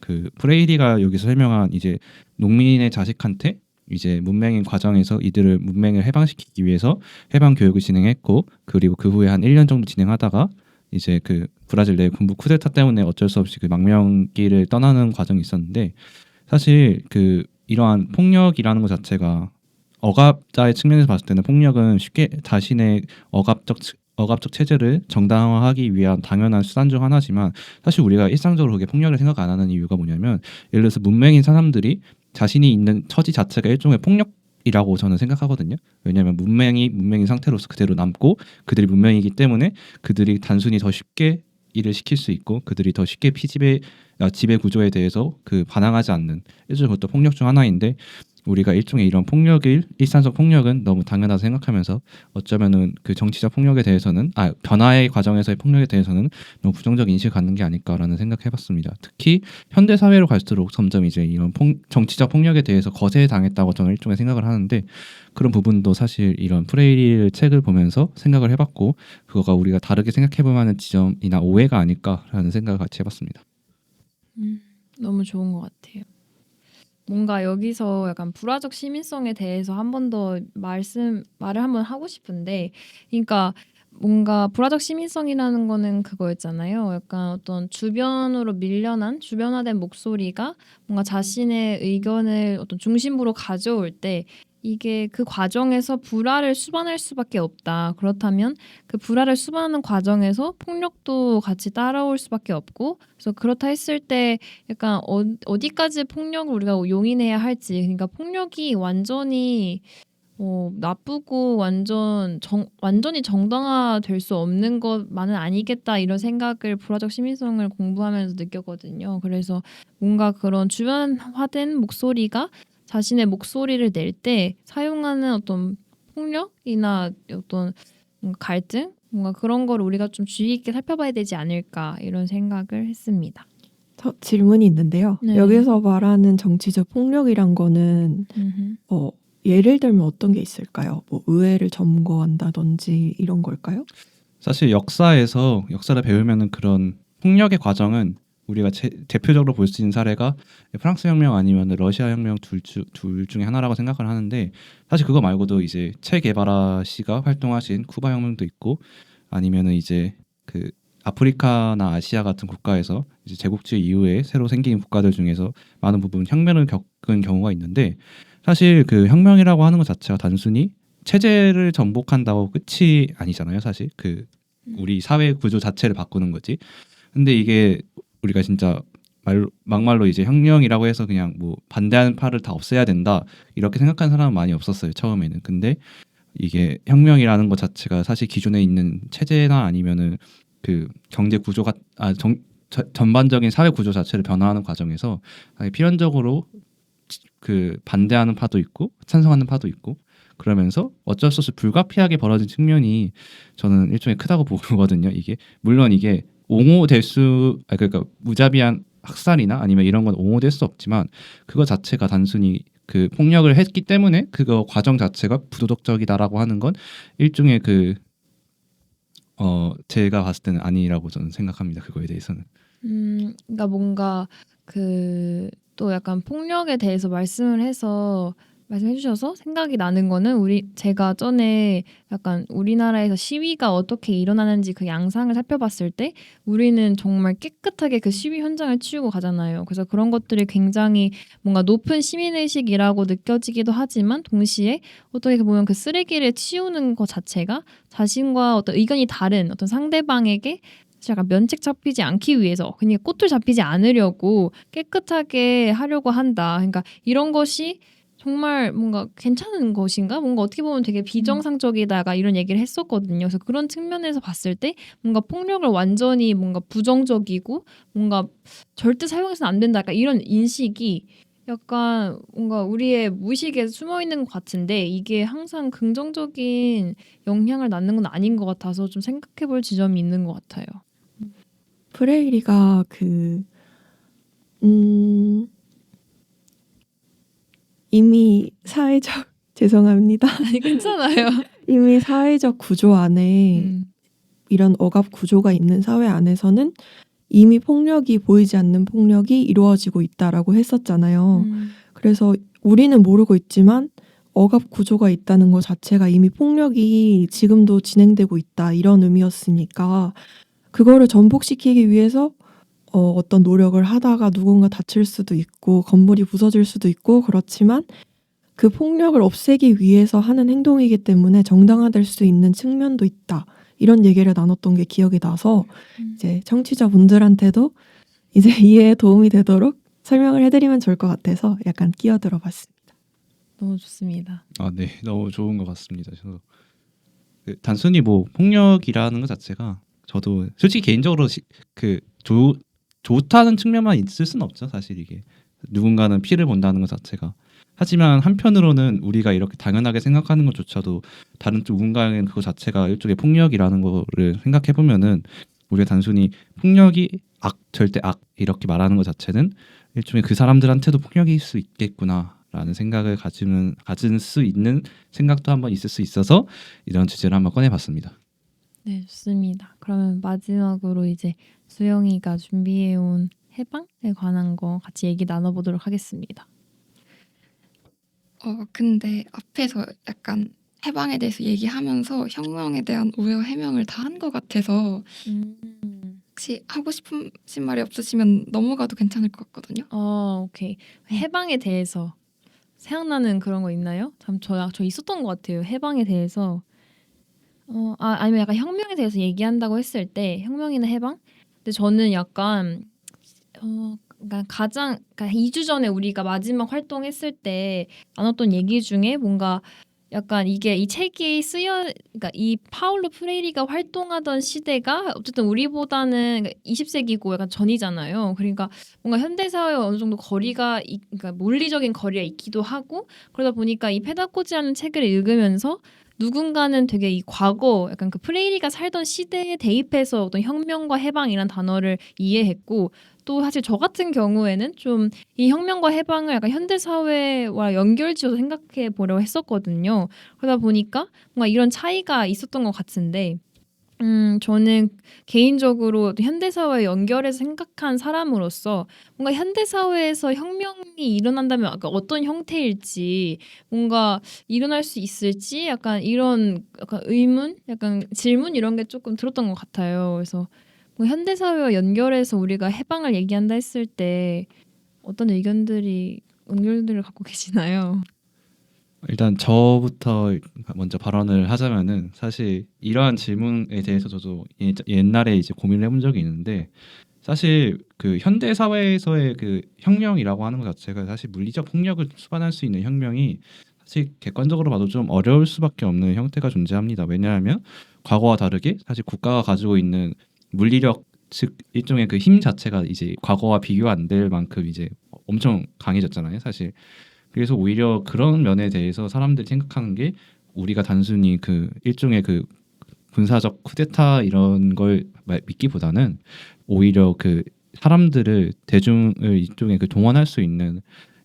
그 프레이리가 여기서 설명한 이제 농민의 자식한테 이제 문맹인 과정에서 이들을 문맹을 해방시키기 위해서 해방 교육을 진행했고 그리고 그 후에 한 1년 정도 진행하다가 이제 그 브라질 내 군부 쿠데타 때문에 어쩔 수 없이 그 망명길을 떠나는 과정이 있었는데 사실 그 이러한 폭력이라는 것 자체가 억압자의 측면에서 봤을 때는 폭력은 쉽게 자신의 억압적 체제를 정당화하기 위한 당연한 수단 중 하나지만 사실 우리가 일상적으로 그게 폭력을 생각 안 하는 이유가 뭐냐면 예를 들어서 문맹인 사람들이 자신이 있는 처지 자체가 일종의 폭력이라고 저는 생각하거든요. 왜냐하면 문맹인 상태로서 그대로 남고 그들이 문맹이기 때문에 그들이 단순히 더 쉽게 일을 시킬 수 있고 그들이 더 쉽게 지배 구조에 대해서 그 반항하지 않는 일종의 그것도 폭력 중 하나인데 우리가 일종의 이런 일상적 폭력은 너무 당연하다 생각하면서 어쩌면은 그 정치적 폭력에 대해서는 변화의 과정에서의 폭력에 대해서는 너무 부정적 인식을 갖는 게 아닐까라는 생각해봤습니다. 특히 현대 사회로 갈수록 점점 이제 이런 정치적 폭력에 대해서 거세에 당했다고 저는 일종의 생각을 하는데 그런 부분도 사실 이런 프레이리 책을 보면서 생각을 해봤고 그거가 우리가 다르게 생각해볼 만한 지점이나 오해가 아닐까라는 생각을 같이 해봤습니다. 너무 좋은 것 같아요. 뭔가 여기서 약간 불화적 시민성에 대해서 한 번 더 말을 한번 하고 싶은데, 그러니까 뭔가 불화적 시민성이라는 거는 그거였잖아요. 약간 어떤 주변으로 밀려난 주변화된 목소리가 뭔가 자신의 의견을 어떤 중심부로 가져올 때 이게 그 과정에서 불화를 수반할 수밖에 없다. 그렇다면 그 불화를 수반하는 과정에서 폭력도 같이 따라올 수밖에 없고, 그래서 그렇다 했을 때 약간 어디까지 폭력을 우리가 용인해야 할지, 그러니까 폭력이 완전히 나쁘고 완전히 정당화될 수 없는 것만은 아니겠다 이런 생각을 불화적 시민성을 공부하면서 느꼈거든요. 그래서 뭔가 그런 주변화된 목소리가 자신의 목소리를 낼 때 사용하는 어떤 폭력이나 어떤 뭔가 갈등, 뭔가 그런 걸 우리가 좀 주의 있게 살펴봐야 되지 않을까 이런 생각을 했습니다. 저 질문이 있는데요. 네. 여기서 말하는 정치적 폭력이란 거는 예를 들면 어떤 게 있을까요? 뭐 의회를 점거한다든지 이런 걸까요? 사실 역사를 배우면은 그런 폭력의 과정은 우리가 대표적으로 볼 수 있는 사례가 프랑스 혁명 아니면 러시아 혁명 둘 중에 하나라고 생각을 하는데, 사실 그거 말고도 이제 체 게바라 씨가 활동하신 쿠바 혁명도 있고, 아니면은 이제 그 아프리카나 아시아 같은 국가에서 이제 제국주의 이후에 새로 생긴 국가들 중에서 많은 부분 혁명을 겪은 경우가 있는데, 사실 그 혁명이라고 하는 것 자체가 단순히 체제를 정복한다고 끝이 아니잖아요. 사실 그 우리 사회 구조 자체를 바꾸는 거지. 근데 이게 우리가 진짜 막말로 이제 혁명이라고 해서 그냥 뭐 반대하는 파를 다 없애야 된다 이렇게 생각하는 사람은 많이 없었어요, 처음에는. 근데 이게 혁명이라는 것 자체가 사실 기존에 있는 체제나 아니면은 그 경제 구조가 전반적인 사회 구조 자체를 변화하는 과정에서 필연적으로 그 반대하는 파도 있고 찬성하는 파도 있고, 그러면서 어쩔 수 없이 불가피하게 벌어진 측면이 저는 일종의 크다고 보거든요. 이게 물론 이게 그러니까 무자비한 학살이나 아니면 이런 건 옹호될 수 없지만, 그거 자체가 단순히 그 폭력을 했기 때문에 그거 과정 자체가 부도덕적이다라고 하는 건 일종의 제가 봤을 때는 아니라고 저는 생각합니다. 그거에 대해서는. 그러니까 뭔가 또 약간 폭력에 대해서 말씀해 주셔서 생각이 나는 거는 제가 전에 약간 우리나라에서 시위가 어떻게 일어나는지 그 양상을 살펴봤을 때 우리는 정말 깨끗하게 그 시위 현장을 치우고 가잖아요. 그래서 그런 것들이 굉장히 뭔가 높은 시민의식이라고 느껴지기도 하지만, 동시에 어떻게 보면 그 쓰레기를 치우는 것 자체가 자신과 어떤 의견이 다른 어떤 상대방에게 약간 면책 잡히지 않기 위해서, 그냥 꼬투리 잡히지 않으려고 깨끗하게 하려고 한다. 그러니까 이런 것이 정말 뭔가 괜찮은 것인가? 뭔가 어떻게 보면 되게 비정상적이다가 이런 얘기를 했었거든요. 그래서 그런 측면에서 봤을 때 뭔가 폭력을 완전히 뭔가 부정적이고 뭔가 절대 사용해서는 안 된다. 약간 이런 인식이 약간 뭔가 우리의 무의식에 숨어 있는 것 같은데, 이게 항상 긍정적인 영향을 낳는 건 아닌 것 같아서 좀 생각해 볼 지점이 있는 것 같아요. 프레이리가 이미 사회적 죄송합니다. 아니, 괜찮아요. 이미 사회적 구조 안에 이런 억압 구조가 있는 사회 안에서는 이미 폭력이 보이지 않는 폭력이 이루어지고 있다라고 했었잖아요. 그래서 우리는 모르고 있지만 억압 구조가 있다는 것 자체가 이미 폭력이 지금도 진행되고 있다 이런 의미였으니까, 그거를 전복시키기 위해서 어떤 노력을 하다가 누군가 다칠 수도 있고 건물이 부서질 수도 있고, 그렇지만 그 폭력을 없애기 위해서 하는 행동이기 때문에 정당화될 수 있는 측면도 있다. 이런 얘기를 나눴던 게 기억이 나서 이제 청취자분들한테도 이제 이해에 도움이 되도록 설명을 해드리면 좋을 것 같아서 약간 끼어들어 봤습니다. 너무 좋습니다. 네, 너무 좋은 것 같습니다. 저도 단순히 뭐 폭력이라는 것 자체가 저도 솔직히 개인적으로 좋다는 측면만 있을 수는 없죠. 사실 이게 누군가는 피를 본다는 것 자체가. 하지만 한편으로는 우리가 이렇게 당연하게 생각하는 것조차도 다른 누군가에게는 그거 자체가 일종의 폭력이라는 거를 생각해 보면은, 우리가 단순히 폭력이 절대 악 이렇게 말하는 것 자체는 일종의 그 사람들한테도 폭력일 수 있겠구나라는 생각을 가질 수 있는 생각도 한번 있을 수 있어서 이런 주제를 한번 꺼내봤습니다. 네, 좋습니다. 그러면 마지막으로 이제 수영이가 준비해온 해방에 관한 거 같이 얘기 나눠보도록 하겠습니다. 근데 앞에서 약간 해방에 대해서 얘기하면서 혁명에 대한 오해와 해명을 다 한 것 같아서 혹시 하고 싶으신 말이 없으시면 넘어가도 괜찮을 것 같거든요. 오케이. 해방에 대해서 생각나는 그런 거 있나요? 저 있었던 것 같아요. 해방에 대해서. 아니면 약간 혁명에 대해서 얘기한다고 했을 때 혁명이나 해방? 근데 저는 약간 그러니까 2주 전에 우리가 마지막 활동했을 때 나눴던 얘기 중에 뭔가 약간 이게 이 책이 그러니까 이 파울로 프레이리가 활동하던 시대가 어쨌든 우리보다는 20세기고 약간 전이잖아요. 그러니까 뭔가 현대 사회와 어느 정도 그러니까 물리적인 거리가 있기도 하고 그러다 보니까 이 페다고지라는 책을 읽으면서 누군가는 되게 이 과거 약간 그 프레이리가 살던 시대에 대입해서 어떤 혁명과 해방이란 단어를 이해했고 또 사실 저 같은 경우에는 좀 이 혁명과 해방을 약간 현대 사회와 연결지어서 생각해 보려고 했었거든요. 그러다 보니까 뭔가 이런 차이가 있었던 것 같은데 저는 개인적으로 현대 사회에 연결해서 생각한 사람으로서 뭔가 현대 사회에서 혁명이 일어난다면 약간 어떤 형태일지 뭔가 일어날 수 있을지 약간 이런 약간 의문, 약간 질문 이런 게 조금 들었던 것 같아요. 그래서 뭐 현대 사회와 연결해서 우리가 해방을 얘기한다 했을 때 어떤 의견들을 갖고 계시나요? 일단 저부터 먼저 발언을 하자면은 사실 이러한 질문에 대해서 저도 옛날에 이제 고민을 해본 적이 있는데 사실 그 현대 사회에서의 그 혁명이라고 하는 것 자체가 사실 물리적 폭력을 수반할 수 있는 혁명이 사실 객관적으로 봐도 좀 어려울 수밖에 없는 형태가 존재합니다. 왜냐하면 과거와 다르게 사실 국가가 가지고 있는 물리력 즉 일종의 그 힘 자체가 이제 과거와 비교 안 될 만큼 이제 엄청 강해졌잖아요, 사실. 그래서 오히려 그런 면에 대해서 사람들이 생각하는 게 우리가 단순히 그 일종의 그 군사적 쿠데타 이런 걸 믿기보다는 오히려 그 사람들을 대중을 이쪽에 그 동원할 수 있는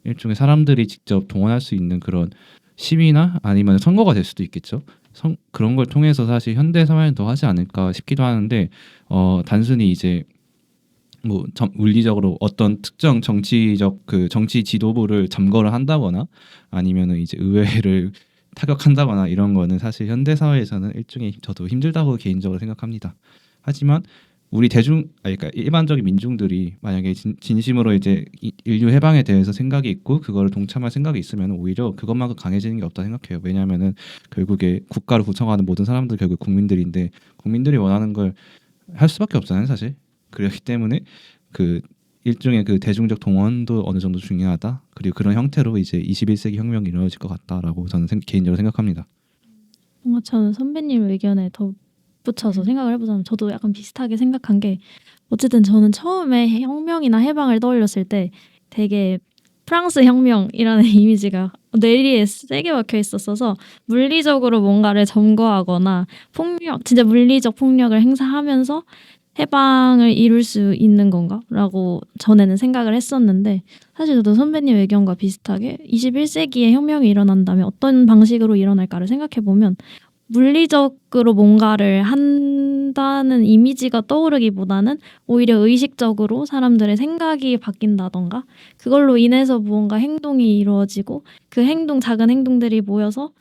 일종의 사람들이 직접 동원할 수 있는 그런 시위나 아니면 선거가 될 수도 있겠죠. 그런 걸 통해서 사실 현대 사회는 더 하지 않을까 싶기도 하는데 단순히 이제 뭐 물리적으로 어떤 특정 정치적 그 정치 지도부를 점거를 한다거나 아니면은 이제 의회를 타격한다거나 이런 거는 사실 현대 사회에서는 일종의 저도 힘들다고 개인적으로 생각합니다. 하지만 우리 그러니까 일반적인 민중들이 만약에 진심으로 이제 인류 해방에 대해서 생각이 있고 그거를 동참할 생각이 있으면 오히려 그것만큼 강해지는 게 없다 생각해요. 왜냐하면은 결국에 국가를 구성하는 모든 사람들 결국 국민들인데 국민들이 원하는 걸 할 수밖에 없잖아요, 사실. 그렇기 때문에 그 일종의 그 대중적 동원도 어느 정도 중요하다. 그리고 그런 형태로 이제 21세기 혁명이 이루어질 것 같다라고 저는 개인적으로 생각합니다. 뭔가 저는 선배님 의견에 더 붙여서 생각을 해보자면 저도 약간 비슷하게 생각한 게 어쨌든 저는 처음에 혁명이나 해방을 떠올렸을 때 되게 프랑스 혁명이라는 이미지가 뇌리에 세게 박혀 있었어서 물리적으로 뭔가를 점거하거나 진짜 물리적 폭력을 행사하면서 해방을 이룰 수 있는 건가라고 전에는 생각을 했었는데 사실 저도 선배님 의견과 비슷하게 21세기에 혁명이 일어난다면 어떤 방식으로 일어날까를 생각해보면 물리적으로 뭔가를 한다는 이미지가 떠오르기보다는 오히려 의식적으로 사람들의 생각이 바뀐다던가 그걸로 인해서 무언가 행동이 이루어지고 그 작은 행동들이 모여서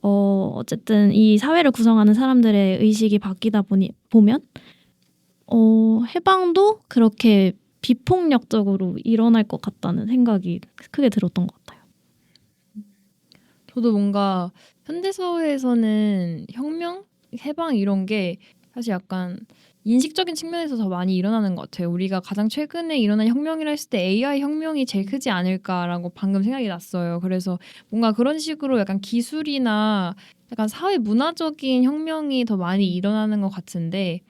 어쨌든 이 사회를 구성하는 사람들의 의식이 바뀌다 보면 해방도 그렇게 비폭력적으로 일어날 것 같다는 생각이 크게 들었던 것 같아요. 저도 뭔가 현대 사회에서는 혁명, 해방 이런 게 사실 약간 인식적인 측면에서 더 많이 일어나는 것 같아요. 우리가 가장 최근에 일어난 혁명이라 했을 때 AI 혁명이 제일 크지 않을까라고 방금 생각이 났어요. 그래서 뭔가 그런 식으로 약간 기술이나 약간 사회 문화적인 혁명이 더 많이 일어나는 것 같은데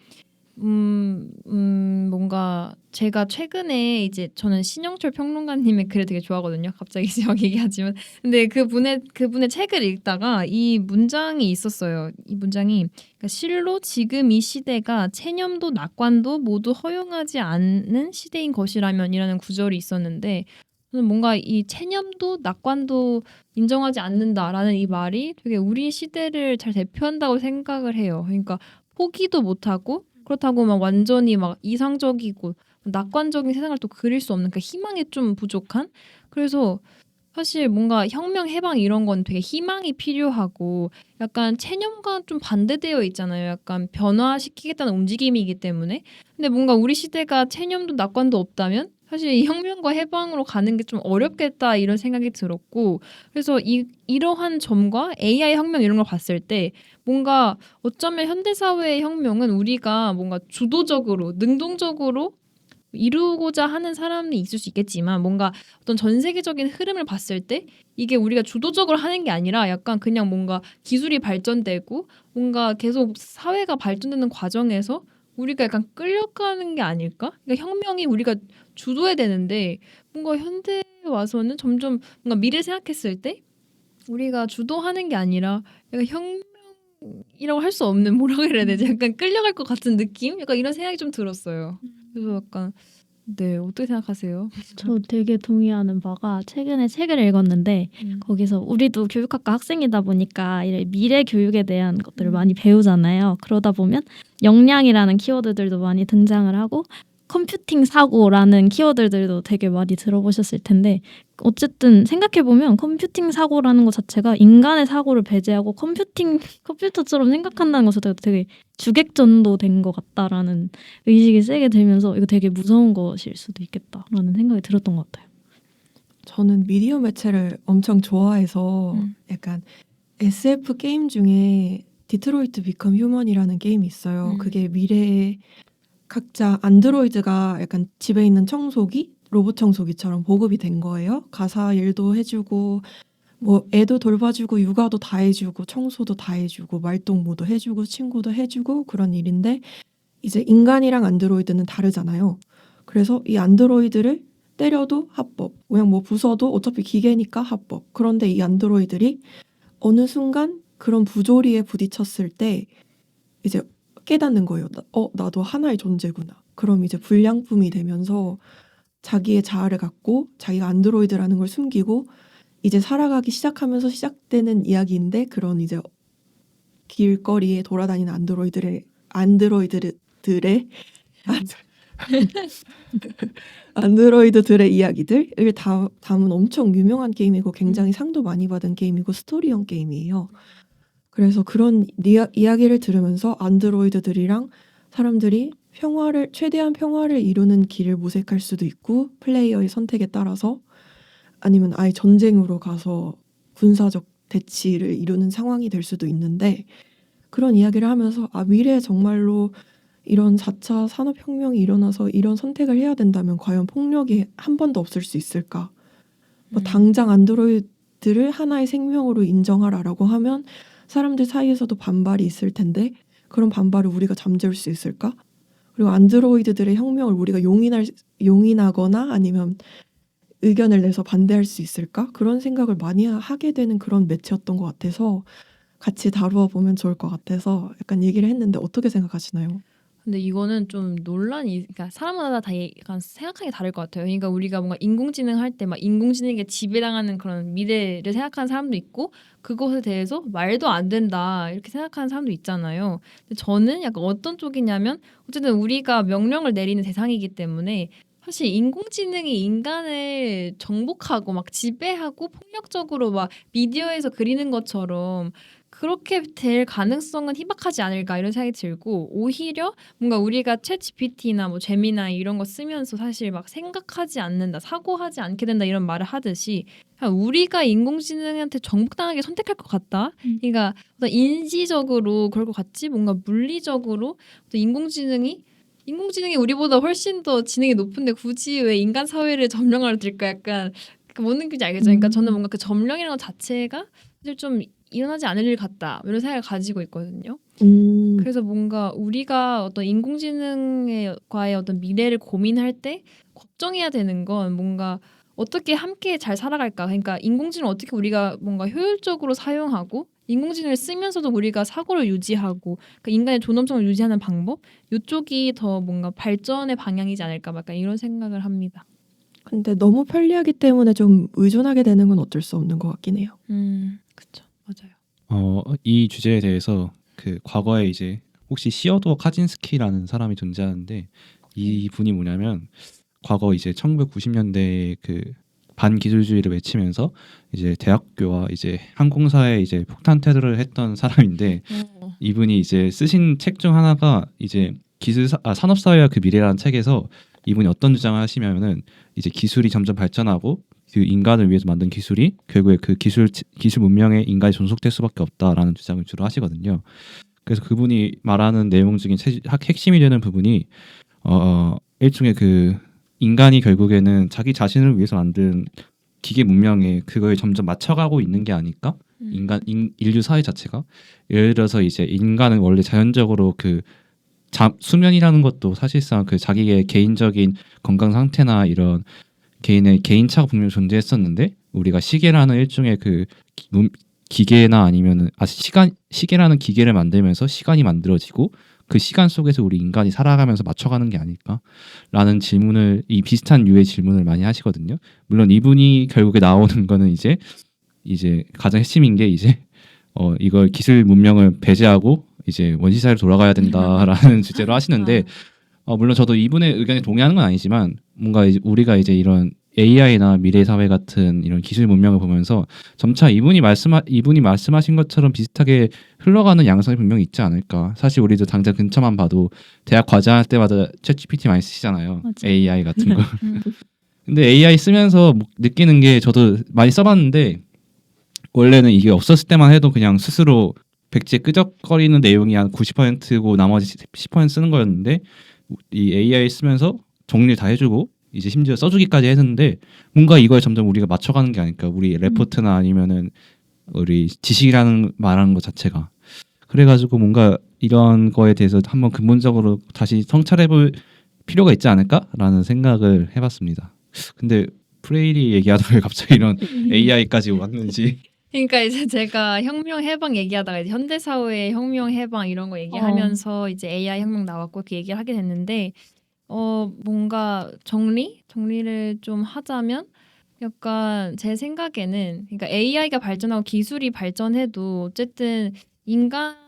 뭔가 제가 최근에 이제 저는 신영철 평론가님의 글을 되게 좋아하거든요. 갑자기 막 얘기하지만 근데 그분의 책을 읽다가 이 문장이 있었어요. 이 문장이 그러니까 실로 지금 이 시대가 체념도 낙관도 모두 허용하지 않는 시대인 것이라면이라는 구절이 있었는데 저는 뭔가 이 체념도 낙관도 인정하지 않는다라는 이 말이 되게 우리 시대를 잘 대표한다고 생각을 해요. 그러니까 포기도 못하고 그렇다고 막 완전히 막 이상적이고 낙관적인 세상을 또 그릴 수 없는 그 희망이 좀 부족한 그래서 사실 뭔가 혁명, 해방 이런 건 되게 희망이 필요하고 약간 체념과 좀 반대되어 있잖아요. 약간 변화시키겠다는 움직임이기 때문에. 근데 뭔가 우리 시대가 체념도 낙관도 없다면 사실 이 혁명과 해방으로 가는 게 좀 어렵겠다 이런 생각이 들었고 그래서 이러한 점과 AI 혁명 이런 걸 봤을 때 뭔가 어쩌면 현대사회의 혁명은 우리가 뭔가 주도적으로 능동적으로 이루고자 하는 사람이 있을 수 있겠지만 뭔가 어떤 전 세계적인 흐름을 봤을 때 이게 우리가 주도적으로 하는 게 아니라 약간 그냥 뭔가 기술이 발전되고 뭔가 계속 사회가 발전되는 과정에서 우리가 약간 끌려가는 게 아닐까? 그러니까 혁명이 우리가 주도해야 되는데 뭔가 현대에 와서는 점점 뭔가 미래 생각했을 때 우리가 주도하는 게 아니라 약간 혁명이라고 할 수 없는 뭐라고 해야 되지? 약간 끌려갈 것 같은 느낌? 약간 이런 생각이 좀 들었어요. 그래서 약간 네 어떻게 생각하세요? 저 되게 동의하는 바가 최근에 책을 읽었는데 거기서 우리도 교육학과 학생이다 보니까 이런 미래 교육에 대한 것들을 많이 배우잖아요. 그러다 보면 역량이라는 키워드들도 많이 등장을 하고 컴퓨팅 사고라는 키워드들도 되게 많이 들어보셨을 텐데 어쨌든 생각해보면 컴퓨팅 사고라는 것 자체가 인간의 사고를 배제하고 컴퓨터처럼 생각한다는 것에 되게 주객전도 된 것 같다라는 의식이 세게 들면서 이거 되게 무서운 것일 수도 있겠다라는 생각이 들었던 것 같아요. 저는 미디어 매체를 엄청 좋아해서 약간 SF 게임 중에 디트로이트 비컴 휴먼이라는 게임이 있어요. 그게 미래에 각자 안드로이드가 약간 집에 있는 청소기, 로봇 청소기처럼 보급이 된 거예요. 가사 일도 해주고 뭐 애도 돌봐주고 육아도 다 해주고 청소도 다 해주고 말동무도 해주고 친구도 해주고 그런 일인데 이제 인간이랑 안드로이드는 다르잖아요. 그래서 이 안드로이드를 때려도 합법, 그냥 뭐 부숴도 어차피 기계니까 합법. 그런데 이 안드로이들이 어느 순간 그런 부조리에 부딪혔을 때 이제 깨닫는 거예요. 나도 하나의 존재구나. 그럼 이제 불량품이 되면서 자기의 자아를 갖고 자기가 안드로이드라는 걸 숨기고 이제 살아가기 시작하면서 시작되는 이야기인데 그런 이제 길거리에 돌아다니는 안드로이드들의 이야기들을 담은 엄청 유명한 게임이고 굉장히 상도 많이 받은 게임이고 스토리형 게임이에요. 그래서 그런 이야기를 들으면서 안드로이드들이랑 사람들이 최대한 평화를 이루는 길을 모색할 수도 있고 플레이어의 선택에 따라서 아니면 아예 전쟁으로 가서 군사적 대치를 이루는 상황이 될 수도 있는데 그런 이야기를 하면서 미래에 정말로 이런 4차 산업혁명이 일어나서 이런 선택을 해야 된다면 과연 폭력이 한 번도 없을 수 있을까? 뭐 당장 안드로이드를 하나의 생명으로 인정하라라고 하면 사람들 사이에서도 반발이 있을 텐데 그런 반발을 우리가 잠재울 수 있을까? 그리고 안드로이드들의 혁명을 우리가 용인하거나 아니면 의견을 내서 반대할 수 있을까? 그런 생각을 많이 하게 되는 그런 매체였던 것 같아서 같이 다루어 보면 좋을 것 같아서 약간 얘기를 했는데 어떻게 생각하시나요? 근데 이거는 좀 그러니까 사람마다 다 약간 생각하기 다를 것 같아요. 그러니까 우리가 뭔가 인공지능 할 때 막 인공지능에 지배당하는 그런 미래를 생각하는 사람도 있고 그것에 대해서 말도 안 된다 이렇게 생각하는 사람도 있잖아요. 근데 저는 약간 어떤 쪽이냐면 어쨌든 우리가 명령을 내리는 대상이기 때문에 사실 인공지능이 인간을 정복하고 막 지배하고 폭력적으로 막 미디어에서 그리는 것처럼 그렇게 될 가능성은 희박하지 않을까 이런 생각이 들고 오히려 뭔가 우리가 챗 GPT나 뭐 제미나이 이런 거 쓰면서 사실 막 생각하지 않는다, 사고하지 않게 된다 이런 말을 하듯이 그냥 우리가 인공지능한테 정복당하게 선택할 것 같다. 그러니까 어떤 인지적으로 그럴 것 같지 뭔가 물리적으로 어떤 인공지능이 우리보다 훨씬 더 지능이 높은데 굳이 왜 인간 사회를 점령하러 들까 약간 뭔 느낌인지 알겠죠? 그러니까 저는 뭔가 그 점령이라는 것 자체가 사실 좀 일어나지 않을 일 같다 이런 생각을 가지고 있거든요. 그래서 뭔가 우리가 어떤 인공지능과의 어떤 미래를 고민할 때 걱정해야 되는 건 뭔가 어떻게 함께 잘 살아갈까. 그러니까 인공지능 어떻게 우리가 뭔가 효율적으로 사용하고 인공지능을 쓰면서도 우리가 사고를 유지하고 그러니까 인간의 존엄성을 유지하는 방법 이쪽이 더 뭔가 발전의 방향이지 않을까 약간 이런 생각을 합니다. 근데 너무 편리하기 때문에 좀 의존하게 되는 건 어쩔 수 없는 것 같긴 해요. 그렇죠, 맞아요. 이 주제에 대해서 그 과거에 이제 혹시 시어도어 카진스키라는 사람이 존재하는데 이 분이 뭐냐면 과거 이제 1990년대 그 반기술주의를 외치면서 이제 대학교와 이제 항공사에 이제 폭탄 테러를 했던 사람인데 이분이 이제 쓰신 책 중 하나가 이제 산업사회와 그 미래라는 책에서 이분이 어떤 주장을 하시냐면은 이제 기술이 점점 발전하고 그 인간을 위해서 만든 기술이 결국에 그 기술 문명에 인간이 존속될 수밖에 없다라는 주장을 주로 하시거든요. 그래서 그분이 말하는 내용 중에 핵심이 되는 부분이 일종의 그 인간이 결국에는 자기 자신을 위해서 만든 기계 문명에 그거에 점점 맞춰가고 있는 게 아닐까? 인류 사회 자체가 예를 들어서 이제 인간은 원래 자연적으로 그 수면이라는 것도 사실상 그 자기의 개인적인 건강 상태나 이런 개인의 개인차가 분명히 존재했었는데 우리가 시계라는 일종의 그 기계나 아니면은 시계라는 기계를 만들면서 시간이 만들어지고 그 시간 속에서 우리 인간이 살아가면서 맞춰가는 게 아닐까라는 질문을 이 비슷한 유의 질문을 많이 하시거든요. 물론 이분이 결국에 나오는 거는 이제 가장 핵심인 게 이제 이걸 기술 문명을 배제하고 이제 원시 사회로 돌아가야 된다라는 주제로 하시는데 물론 저도 이분의 의견에 동의하는 건 아니지만 뭔가 우리가 이제 이런 AI나 미래 사회 같은 이런 기술 문명을 보면서 점차 이분이 말씀하신 것처럼 비슷하게 흘러가는 양상이 분명히 있지 않을까. 사실 우리도 당장 근처만 봐도 대학 과제할 때마다 챗GPT 많이 쓰시잖아요. 맞아. AI 같은 거. 근데 AI 쓰면서 느끼는 게 저도 많이 써봤는데 원래는 이게 없었을 때만 해도 그냥 스스로 백지에 끄적거리는 내용이 한 90%고 나머지 10% 쓰는 거였는데 이 AI 쓰면서 정리를 다 해주고 이제 심지어 써주기까지 했는데 뭔가 이걸 점점 우리가 맞춰가는 게 아닐까. 우리 레포트나 아니면은 우리 지식이라는 말하는 것 자체가. 그래가지고 뭔가 이런 거에 대해서 한번 근본적으로 다시 성찰해볼 필요가 있지 않을까라는 생각을 해봤습니다. 근데 프레일이 얘기하다가 왜 갑자기 이런 AI까지 왔는지. 그러니까 이제 제가 혁명 해방 얘기하다가 이제 현대 사회의 혁명 해방 이런 거 얘기하면서 이제 AI 혁명 나왔고 그 얘기를 하게 됐는데 뭔가 정리를 좀 하자면 약간 제 생각에는 그러니까 AI가 발전하고 기술이 발전해도 어쨌든 인간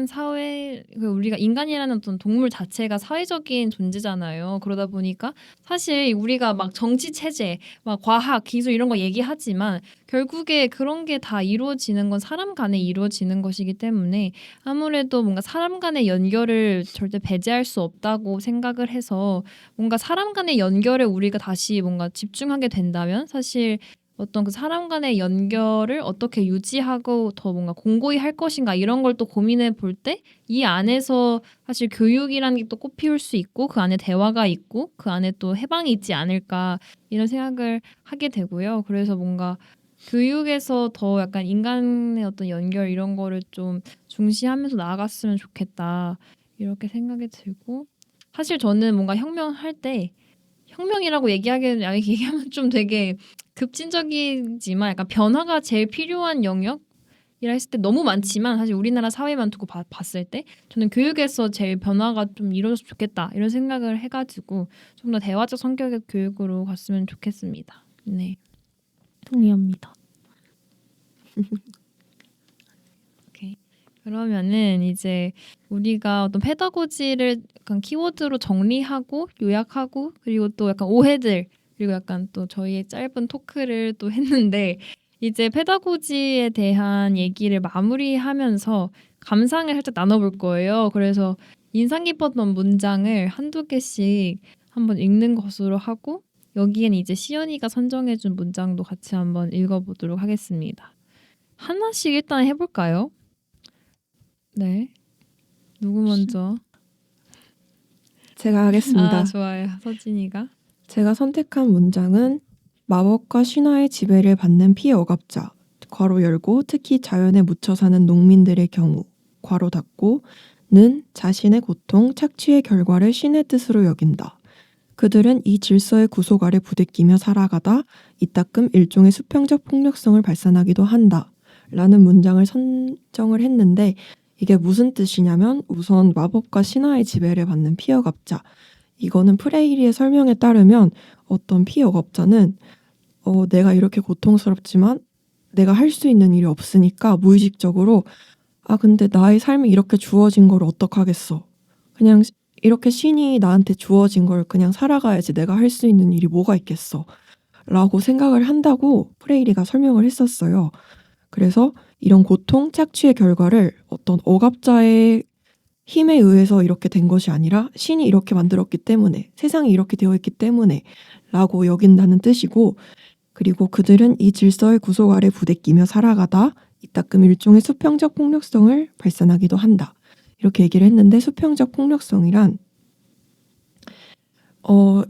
사회 우리가 인간이라는 어떤 동물 자체가 사회적인 존재잖아요. 그러다 보니까 사실 우리가 막 정치 체제, 막 과학, 기술 이런 거 얘기하지만 결국에 그런 게 다 이루어지는 건 사람 간에 이루어지는 것이기 때문에 아무래도 뭔가 사람 간의 연결을 절대 배제할 수 없다고 생각을 해서 뭔가 사람 간의 연결에 우리가 다시 뭔가 집중하게 된다면 사실 어떤 그 사람 간의 연결을 어떻게 유지하고 더 뭔가 공고히 할 것인가 이런 걸 또 고민해 볼 때 이 안에서 사실 교육이라는 게 또 꽃피울 수 있고 그 안에 대화가 있고 그 안에 또 해방이 있지 않을까 이런 생각을 하게 되고요. 그래서 뭔가 교육에서 더 약간 인간의 어떤 연결 이런 거를 좀 중시하면서 나아갔으면 좋겠다 이렇게 생각이 들고 사실 저는 뭔가 혁명할 때 혁명이라고 얘기하면 좀 되게 급진적이지만 약간 변화가 제일 필요한 영역이라 했을 때 너무 많지만 사실 우리나라 사회만 두고 봤을 때 저는 교육에서 제일 변화가 좀 이루어졌으면 좋겠다 이런 생각을 해가지고 좀 더 대화적 성격의 교육으로 갔으면 좋겠습니다. 네, 동의합니다. 오케이. 그러면은 이제 우리가 어떤 페다고지를 약간 키워드로 정리하고 요약하고 그리고 또 약간 오해들 그리고 약간 또 저희의 짧은 토크를 또 했는데 이제 페다고지에 대한 얘기를 마무리하면서 감상을 살짝 나눠볼 거예요. 그래서 인상 깊었던 문장을 한두 개씩 한번 읽는 것으로 하고 여기엔 이제 시연이가 선정해준 문장도 같이 한번 읽어보도록 하겠습니다. 하나씩 일단 해볼까요? 네. 누구 먼저? 제가 하겠습니다. 아, 좋아요. 서진이가. 제가 선택한 문장은 마법과 신화의 지배를 받는 피억압자 괄호 열고 특히 자연에 묻혀 사는 농민들의 경우 괄호 닫고는 자신의 고통, 착취의 결과를 신의 뜻으로 여긴다. 그들은 이 질서의 구속 아래 부대끼며 살아가다 이따금 일종의 수평적 폭력성을 발산하기도 한다. 라는 문장을 선정을 했는데 이게 무슨 뜻이냐면 우선 마법과 신화의 지배를 받는 피억압자 이거는 프레이리의 설명에 따르면 어떤 피억업자는 내가 이렇게 고통스럽지만 내가 할 수 있는 일이 없으니까 무의식적으로 근데 나의 삶이 이렇게 주어진 걸 어떡하겠어. 그냥 이렇게 신이 나한테 주어진 걸 그냥 살아가야지 내가 할 수 있는 일이 뭐가 있겠어. 라고 생각을 한다고 프레이리가 설명을 했었어요. 그래서 이런 고통, 착취의 결과를 어떤 억압자의 힘에 의해서 이렇게 된 것이 아니라 신이 이렇게 만들었기 때문에, 세상이 이렇게 되어 있기 때문에 라고 여긴다는 뜻이고, 그리고 그들은 이 질서의 구속 아래 부대끼며 살아가다 이따금 일종의 수평적 폭력성을 발산하기도 한다. 이렇게 얘기를 했는데, 수평적 폭력성이란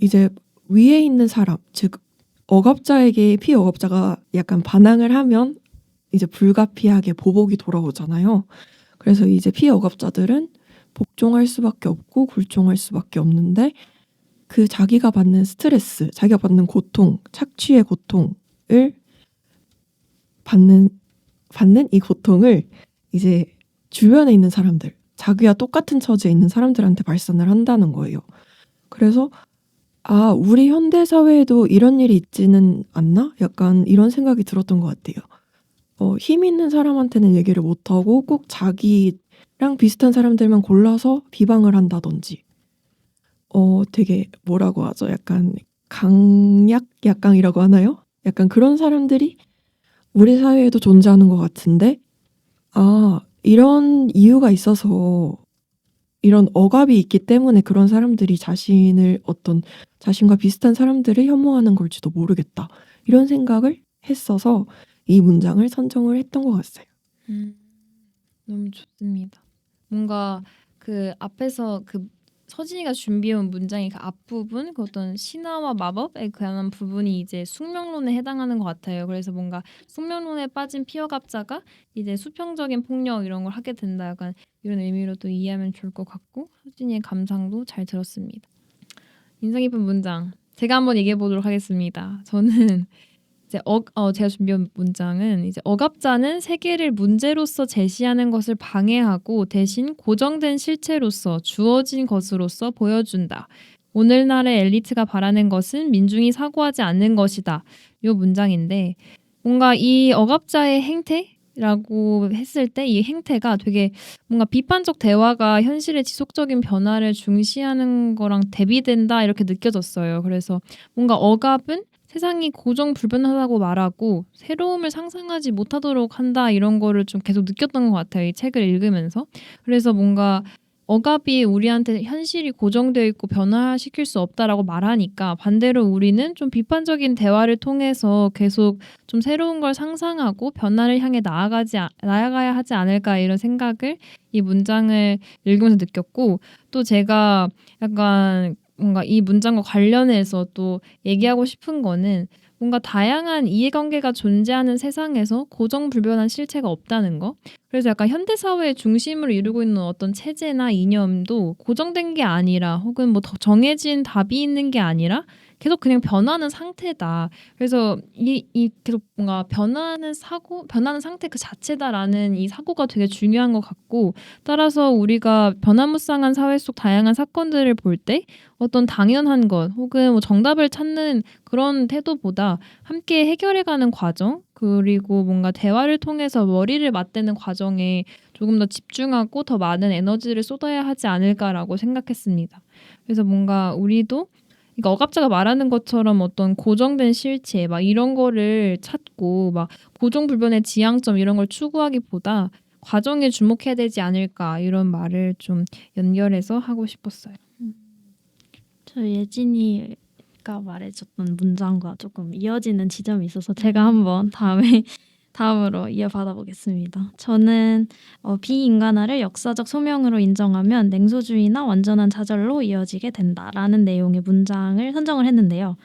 이제 위에 있는 사람, 즉 억압자에게 피억압자가 약간 반항을 하면 이제 불가피하게 보복이 돌아오잖아요. 그래서 이제 피억압자들은 복종할 수밖에 없고 굴종할 수밖에 없는데, 그 자기가 받는 스트레스, 자기가 받는 고통, 착취의 고통을 받는 이 고통을 이제 주변에 있는 사람들, 자기와 똑같은 처지에 있는 사람들한테 발산을 한다는 거예요. 그래서 우리 현대 사회에도 이런 일이 있지는 않나? 약간 이런 생각이 들었던 것 같아요. 힘 있는 사람한테는 얘기를 못하고 꼭 자기랑 비슷한 사람들만 골라서 비방을 한다든지, 되게 뭐라고 하죠? 약간 약강이라고 하나요? 약간 그런 사람들이 우리 사회에도 존재하는 것 같은데, 이런 이유가 있어서, 이런 억압이 있기 때문에 그런 사람들이 자신과 비슷한 사람들을 혐오하는 걸지도 모르겠다. 이런 생각을 했어서 이 문장을 선정을 했던 것 같아요. 너무 좋습니다. 뭔가 그 앞에서 그 서진이가 준비해온 문장의 그 앞부분, 그 어떤 신화와 마법에 관한 부분이 이제 숙명론에 해당하는 것 같아요. 그래서 뭔가 숙명론에 빠진 피어갑자가 이제 수평적인 폭력 이런 걸 하게 된다. 약간 이런 의미로 또 이해하면 좋을 것 같고, 서진이의 감상도 잘 들었습니다. 인상 깊은 문장 제가 한번 얘기해 보도록 하겠습니다. 저는 이제 제가 준비한 문장은 이제 억압자는 세계를 문제로서 제시하는 것을 방해하고 대신 고정된 실체로서 주어진 것으로서 보여준다. 오늘날의 엘리트가 바라는 것은 민중이 사고하지 않는 것이다. 이 문장인데, 뭔가 이 억압자의 행태라고 했을 때 이 행태가 되게 뭔가 비판적 대화가 현실의 지속적인 변화를 중시하는 거랑 대비된다 이렇게 느껴졌어요. 그래서 뭔가 억압은 세상이 고정불변하다고 말하고 새로움을 상상하지 못하도록 한다, 이런 거를 좀 계속 느꼈던 것 같아요. 이 책을 읽으면서. 그래서 뭔가 억압이 우리한테 현실이 고정되어 있고 변화시킬 수 없다라고 말하니까, 반대로 우리는 좀 비판적인 대화를 통해서 계속 좀 새로운 걸 상상하고 변화를 향해 나아가야 하지 않을까, 이런 생각을 이 문장을 읽으면서 느꼈고, 또 제가 약간 뭔가 이 문장과 관련해서 또 얘기하고 싶은 거는, 뭔가 다양한 이해관계가 존재하는 세상에서 고정불변한 실체가 없다는 거. 그래서 약간 현대사회의 중심으로 이루고 있는 어떤 체제나 이념도 고정된 게 아니라, 혹은 뭐 더 정해진 답이 있는 게 아니라 계속 그냥 변하는 상태다. 그래서 이 계속 뭔가 변하는 상태 그 자체다라는 이 사고가 되게 중요한 것 같고, 따라서 우리가 변화무쌍한 사회 속 다양한 사건들을 볼 때 어떤 당연한 것 혹은 뭐 정답을 찾는 그런 태도보다 함께 해결해가는 과정, 그리고 뭔가 대화를 통해서 머리를 맞대는 과정에 조금 더 집중하고 더 많은 에너지를 쏟아야 하지 않을까라고 생각했습니다. 그래서 뭔가 우리도, 그러니까 억압자가 말하는 것처럼 어떤 고정된 실체 막 이런 거를 찾고 막 고정불변의 지향점 이런 걸 추구하기보다 과정에 주목해야 되지 않을까, 이런 말을 좀 연결해서 하고 싶었어요. 저 예진이가 말해줬던 문장과 조금 이어지는 지점이 있어서 제가 한번 다음으로 이어받아 보겠습니다. 저는 비인간화를 역사적 소명으로 인정하면 냉소주의나 완전한 좌절로 이어지게 된다라는 내용의 문장을 선정을 했는데요.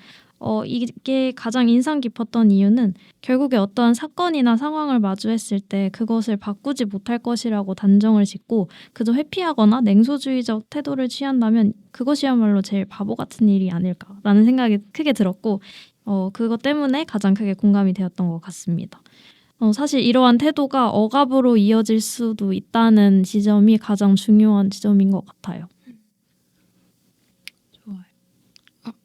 이게 가장 인상 깊었던 이유는 결국에 어떠한 사건이나 상황을 마주했을 때 그것을 바꾸지 못할 것이라고 단정을 짓고 그저 회피하거나 냉소주의적 태도를 취한다면 그것이야말로 제일 바보 같은 일이 아닐까라는 생각이 크게 들었고, 그것 때문에 가장 크게 공감이 되었던 것 같습니다. 사실 이러한 태도가 억압으로 이어질 수도 있다는 지점이 가장 중요한 지점인 것 같아요. 좋아요.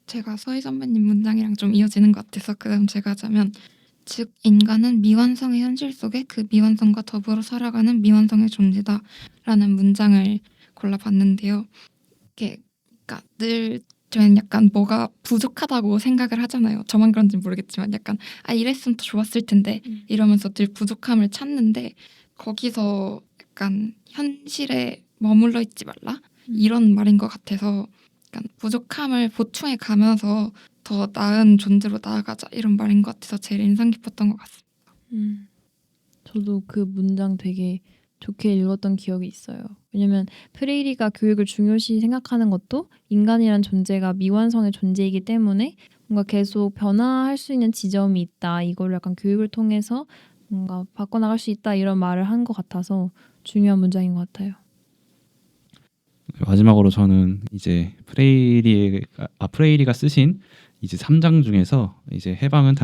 제가 서희 선배님 문장이랑 좀 이어지는 것 같아서 그다음 제가 하자면, 즉 인간은 미완성의 현실 속에 그 미완성과 더불어 살아가는 미완성의 존재다라는 문장을 골라봤는데요. 이게 그러니까 늘 저는 약간 뭐가 부족하다고 생각을 하잖아요. 저만 그런지 모르겠지만 약간 이랬으면 더 좋았을 텐데 이러면서 늘 부족함을 찾는데 거기서 약간 현실에 머물러 있지 말라 이런 말인 것 같아서 약간 부족함을 보충해 가면서 더 나은 존재로 나아가자 이런 말인 것 같아서 제일 인상 깊었던 것 같습니다. 저도 그 문장 되게 좋게 읽었던 기억이 있어요. 왜냐면 프레이리가 교육을 중요시 생각하는 것도 인간이란 존재가 미완성의 존재이기 때문에 뭔가 계속 변화할 수 있는 지점이 있다. 이걸 약간 교육을 통해서 뭔가 바꿔나갈 수 있다. 이런 말을 한 것 같아서 중요한 문장인 것 같아요. 마지막으로 저는 이제 프레이리가 쓰신 이제 3장 중에서 이제 해방은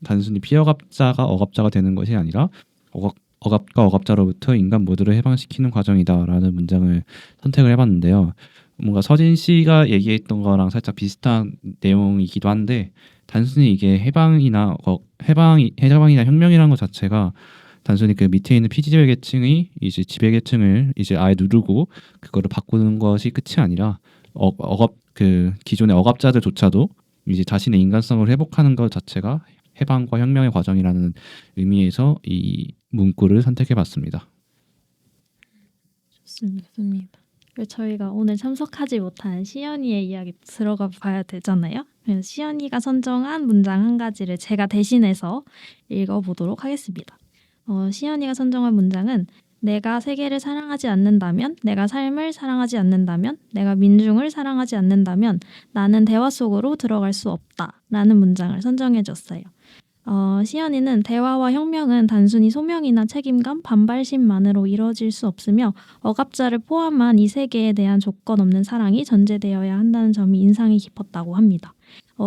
단순히 피억압자가 억압자가 되는 것이 아니라 억압과 억압자로부터 인간 모두를 해방시키는 과정이다라는 문장을 선택을 해봤는데요. 뭔가 서진 씨가 얘기했던 거랑 살짝 비슷한 내용이기도 한데 단순히 이게 해방이나 혁명이라는 것 자체가 단순히 그 밑에 있는 피지배 계층이 이제 지배 계층을 이제 아예 누르고 그거를 바꾸는 것이 끝이 아니라 그 기존의 억압자들조차도 이제 자신의 인간성을 회복하는 것 자체가 해방과 혁명의 과정이라는 의미에서 이 문구를 선택해봤습니다. 좋습니다. 그래서 저희가 오늘 참석하지 못한 시연이의 이야기 들어가 봐야 되잖아요. 그래서 시연이가 선정한 문장 한 가지를 제가 대신해서 읽어보도록 하겠습니다. 시연이가 선정한 문장은 내가 세계를 사랑하지 않는다면, 내가 삶을 사랑하지 않는다면, 내가 민중을 사랑하지 않는다면 나는 대화 속으로 들어갈 수 없다 라는 문장을 선정해줬어요. 시연이는 대화와 혁명은 단순히 소명이나 책임감, 반발심만으로 이루어질 수 없으며 억압자를 포함한 이 세계에 대한 조건 없는 사랑이 전제되어야 한다는 점이 인상이 깊었다고 합니다.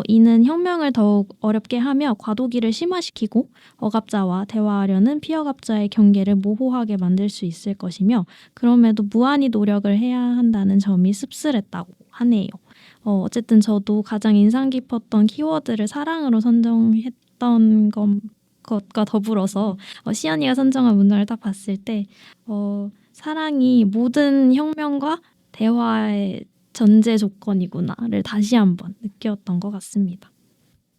이는 혁명을 더욱 어렵게 하며 과도기를 심화시키고 억압자와 대화하려는 피억압자의 경계를 모호하게 만들 수 있을 것이며 그럼에도 무한히 노력을 해야 한다는 점이 씁쓸했다고 하네요. 어쨌든 저도 가장 인상 깊었던 키워드를 사랑으로 선정했던 것과 더불어서 시연이가 선정한 문장을 딱 봤을 때 사랑이 모든 혁명과 대화의 전제 조건이구나를 다시 한번 느꼈던 것 같습니다.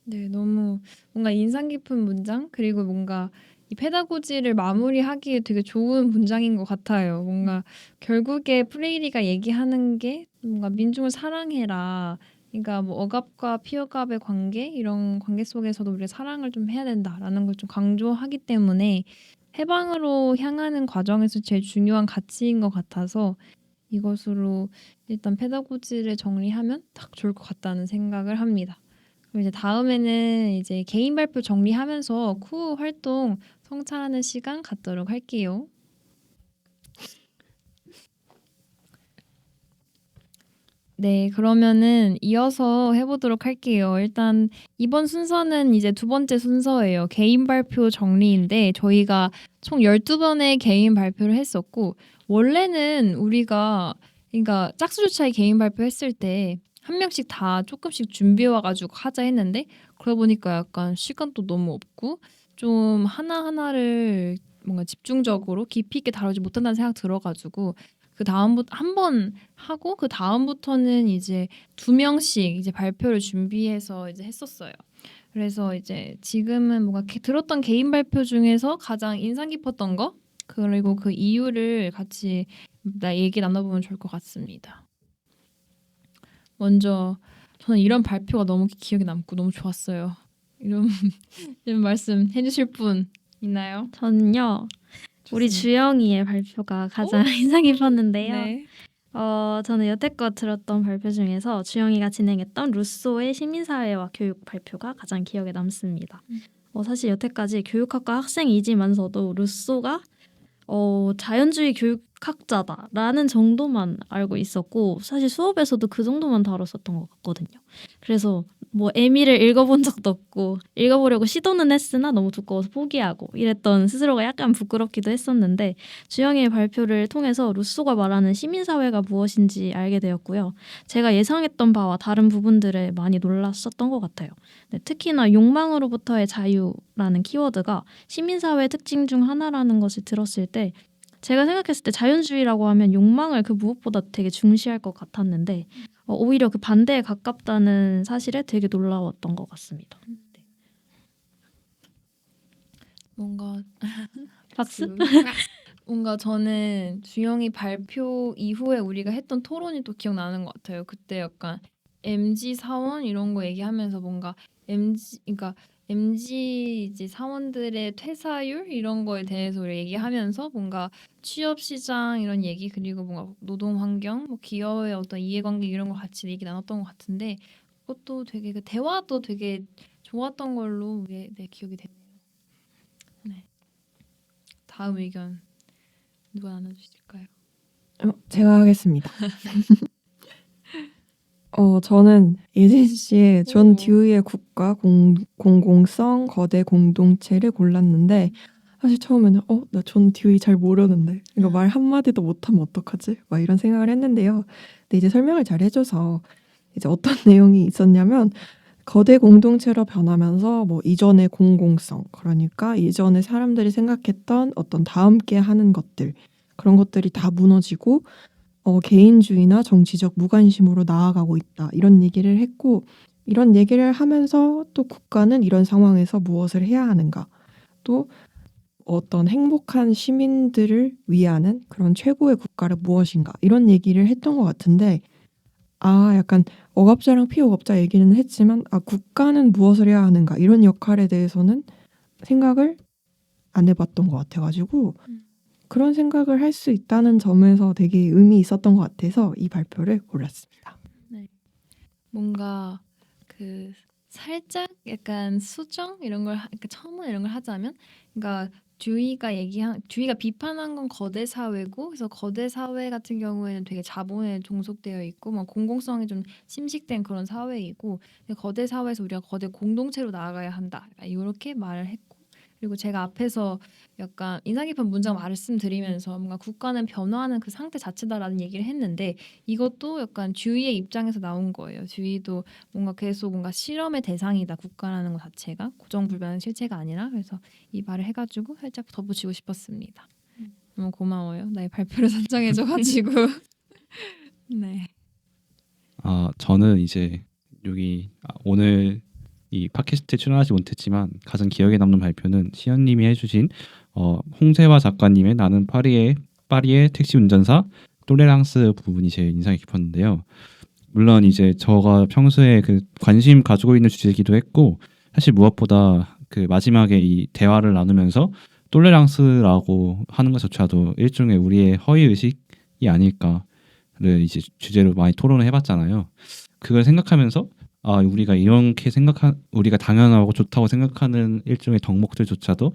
네, 너무 뭔가 인상 깊은 문장 그리고 뭔가 이 페다고지를 마무리하기에 되게 좋은 문장인 것 같아요. 뭔가 결국에 프레이리가 얘기하는 게 뭔가 민중을 사랑해라. 그러니까 뭐 억압과 피억압의 관계 이런 관계 속에서도 우리가 사랑을 좀 해야 된다라는 걸 좀 강조하기 때문에 해방으로 향하는 과정에서 제일 중요한 가치인 것 같아서 이것으로 일단 페다고지를 정리하면 딱 좋을 것 같다는 생각을 합니다. 그럼 이제 다음에는 이제 개인 발표 정리하면서 쿠 활동 성찰하는 시간 갖도록 할게요. 네, 그러면은 이어서 해보도록 할게요. 일단 이번 순서는 이제 두 번째 순서예요. 개인 발표 정리인데 저희가 총 12번의 개인 발표를 했었고 원래는 우리가 그러니까 짝수조차에 개인 발표했을 때 한 명씩 다 조금씩 준비해 와가지고 하자 했는데 그러다 보니까 약간 시간도 너무 없고 좀 하나하나를 뭔가 집중적으로 깊이 있게 다루지 못한다는 생각 들어가지고 그 다음부터 한 번 하고 그 다음부터는 이제 2명씩 이제 발표를 준비해서 이제 했었어요. 그래서 이제 지금은 뭔가 들었던 개인 발표 중에서 가장 인상 깊었던 거 그리고 그 이유를 같이 얘기 나눠보면 좋을 것 같습니다. 먼저 저는 이런 발표가 너무 기억에 남고 너무 좋았어요. 이런 말씀 해주실 분 있나요? 저는요. 우리 주영이의 발표가 가장 인상 깊었는데요. 네. 저는 여태껏 들었던 발표 중에서 주영이가 진행했던 루소의 시민사회와 교육 발표가 가장 기억에 남습니다. 사실 여태까지 교육학과 학생이지만서도 루소가 자연주의 교육학자다라는 정도만 알고 있었고 사실 수업에서도 그 정도만 다뤘었던 것 같거든요. 그래서 뭐 에미를 읽어본 적도 없고 읽어보려고 시도는 했으나 너무 두꺼워서 포기하고 이랬던 스스로가 약간 부끄럽기도 했었는데 주영이의 발표를 통해서 루소가 말하는 시민사회가 무엇인지 알게 되었고요. 제가 예상했던 바와 다른 부분들에 많이 놀랐었던 것 같아요. 네, 특히나 욕망으로부터의 자유라는 키워드가 시민사회의 특징 중 하나라는 것을 들었을 때 제가 생각했을 때 자연주의라고 하면 욕망을 그 무엇보다 되게 중시할 것 같았는데 오히려 그 반대에 가깝다는 사실에 되게 놀라웠던 것 같습니다. 뭔가 박수? 뭔가 저는 주영이 발표 이후에 우리가 했던 토론이 또 기억나는 것 같아요. 그때 약간 MG 사원 이런 거 얘기하면서 뭔가 그러니까 MG 이제 사원들의 퇴사율 이런 거에 대해서 우리 얘기하면서 뭔가 취업 시장 이런 얘기 그리고 뭔가 노동 환경, 뭐 기업의 어떤 이해관계 이런 거 같이 얘기 나눴던 것 같은데 그것도 되게 그 대화도 되게 좋았던 걸로 네, 기억이 되네요. 네. 다음 의견 누가 나눠주실까요? 제가 하겠습니다. 저는 예진 씨의 존 오. 듀이의 국가 공공성 거대 공동체를 골랐는데 사실 처음에는 나 존 듀이 잘 모르는데 이거 말 한마디도 못하면 어떡하지? 막 이런 생각을 했는데요. 근데 이제 설명을 잘 해줘서 이제 어떤 내용이 있었냐면 거대 공동체로 변하면서 뭐 이전의 공공성 그러니까 이전에 사람들이 생각했던 어떤 다 함께 하는 것들 그런 것들이 다 무너지고 개인주의나 정치적 무관심으로 나아가고 있다. 이런 얘기를 했고 이런 얘기를 하면서 또 국가는 이런 상황에서 무엇을 해야 하는가. 또 어떤 행복한 시민들을 위하는 그런 최고의 국가를 무엇인가. 이런 얘기를 했던 것 같은데 약간 억압자랑 피억압자 얘기는 했지만 국가는 무엇을 해야 하는가. 이런 역할에 대해서는 생각을 안 해봤던 것 같아가지고 그런 생각을 할 수 있다는 점에서 되게 의미 있었던 것 같아서 이 발표를 골랐습니다. 뭔가 그 살짝 약간 수정 이런 걸 그러니까 첨언 이런 걸 하자면 그러니까 듀이가 비판한 건 거대 사회고 그래서 거대 사회 같은 경우에는 되게 자본에 종속되어 있고 뭐 공공성이 좀 침식된 그런 사회이고 거대 사회에서 우리가 거대 공동체로 나아가야 한다 이렇게 말을 했고 그리고 제가 앞에서 약간 인상 깊은 문장 말씀드리면서 뭔가 국가는 변화하는 그 상태 자체다라는 얘기를 했는데 이것도 약간 듀이의 입장에서 나온 거예요. 듀이도 뭔가 계속 뭔가 실험의 대상이다 국가라는 것 자체가 고정불변한 실체가 아니라 그래서 이 말을 해가지고 살짝 덧붙이고 싶었습니다. 너무 고마워요. 나의 발표를 선정해줘가지고 네. 저는 이제 여기 오늘 이 팟캐스트에 출연하지 못했지만 가장 기억에 남는 발표는 시연님이 해주신 홍세화 작가님의 나는 파리의 택시 운전사 똘레랑스 부분이 제일 인상이 깊었는데요. 물론 이제 저가 평소에 그 관심 가지고 있는 주제이기도 했고 사실 무엇보다 그 마지막에 이 대화를 나누면서 똘레랑스라고 하는 것조차도 일종의 우리의 허위 의식이 아닐까를 이제 주제로 많이 토론을 해봤잖아요. 그걸 생각하면서 우리가 이렇게 우리가 당연하고 좋다고 생각하는 일종의 덕목들조차도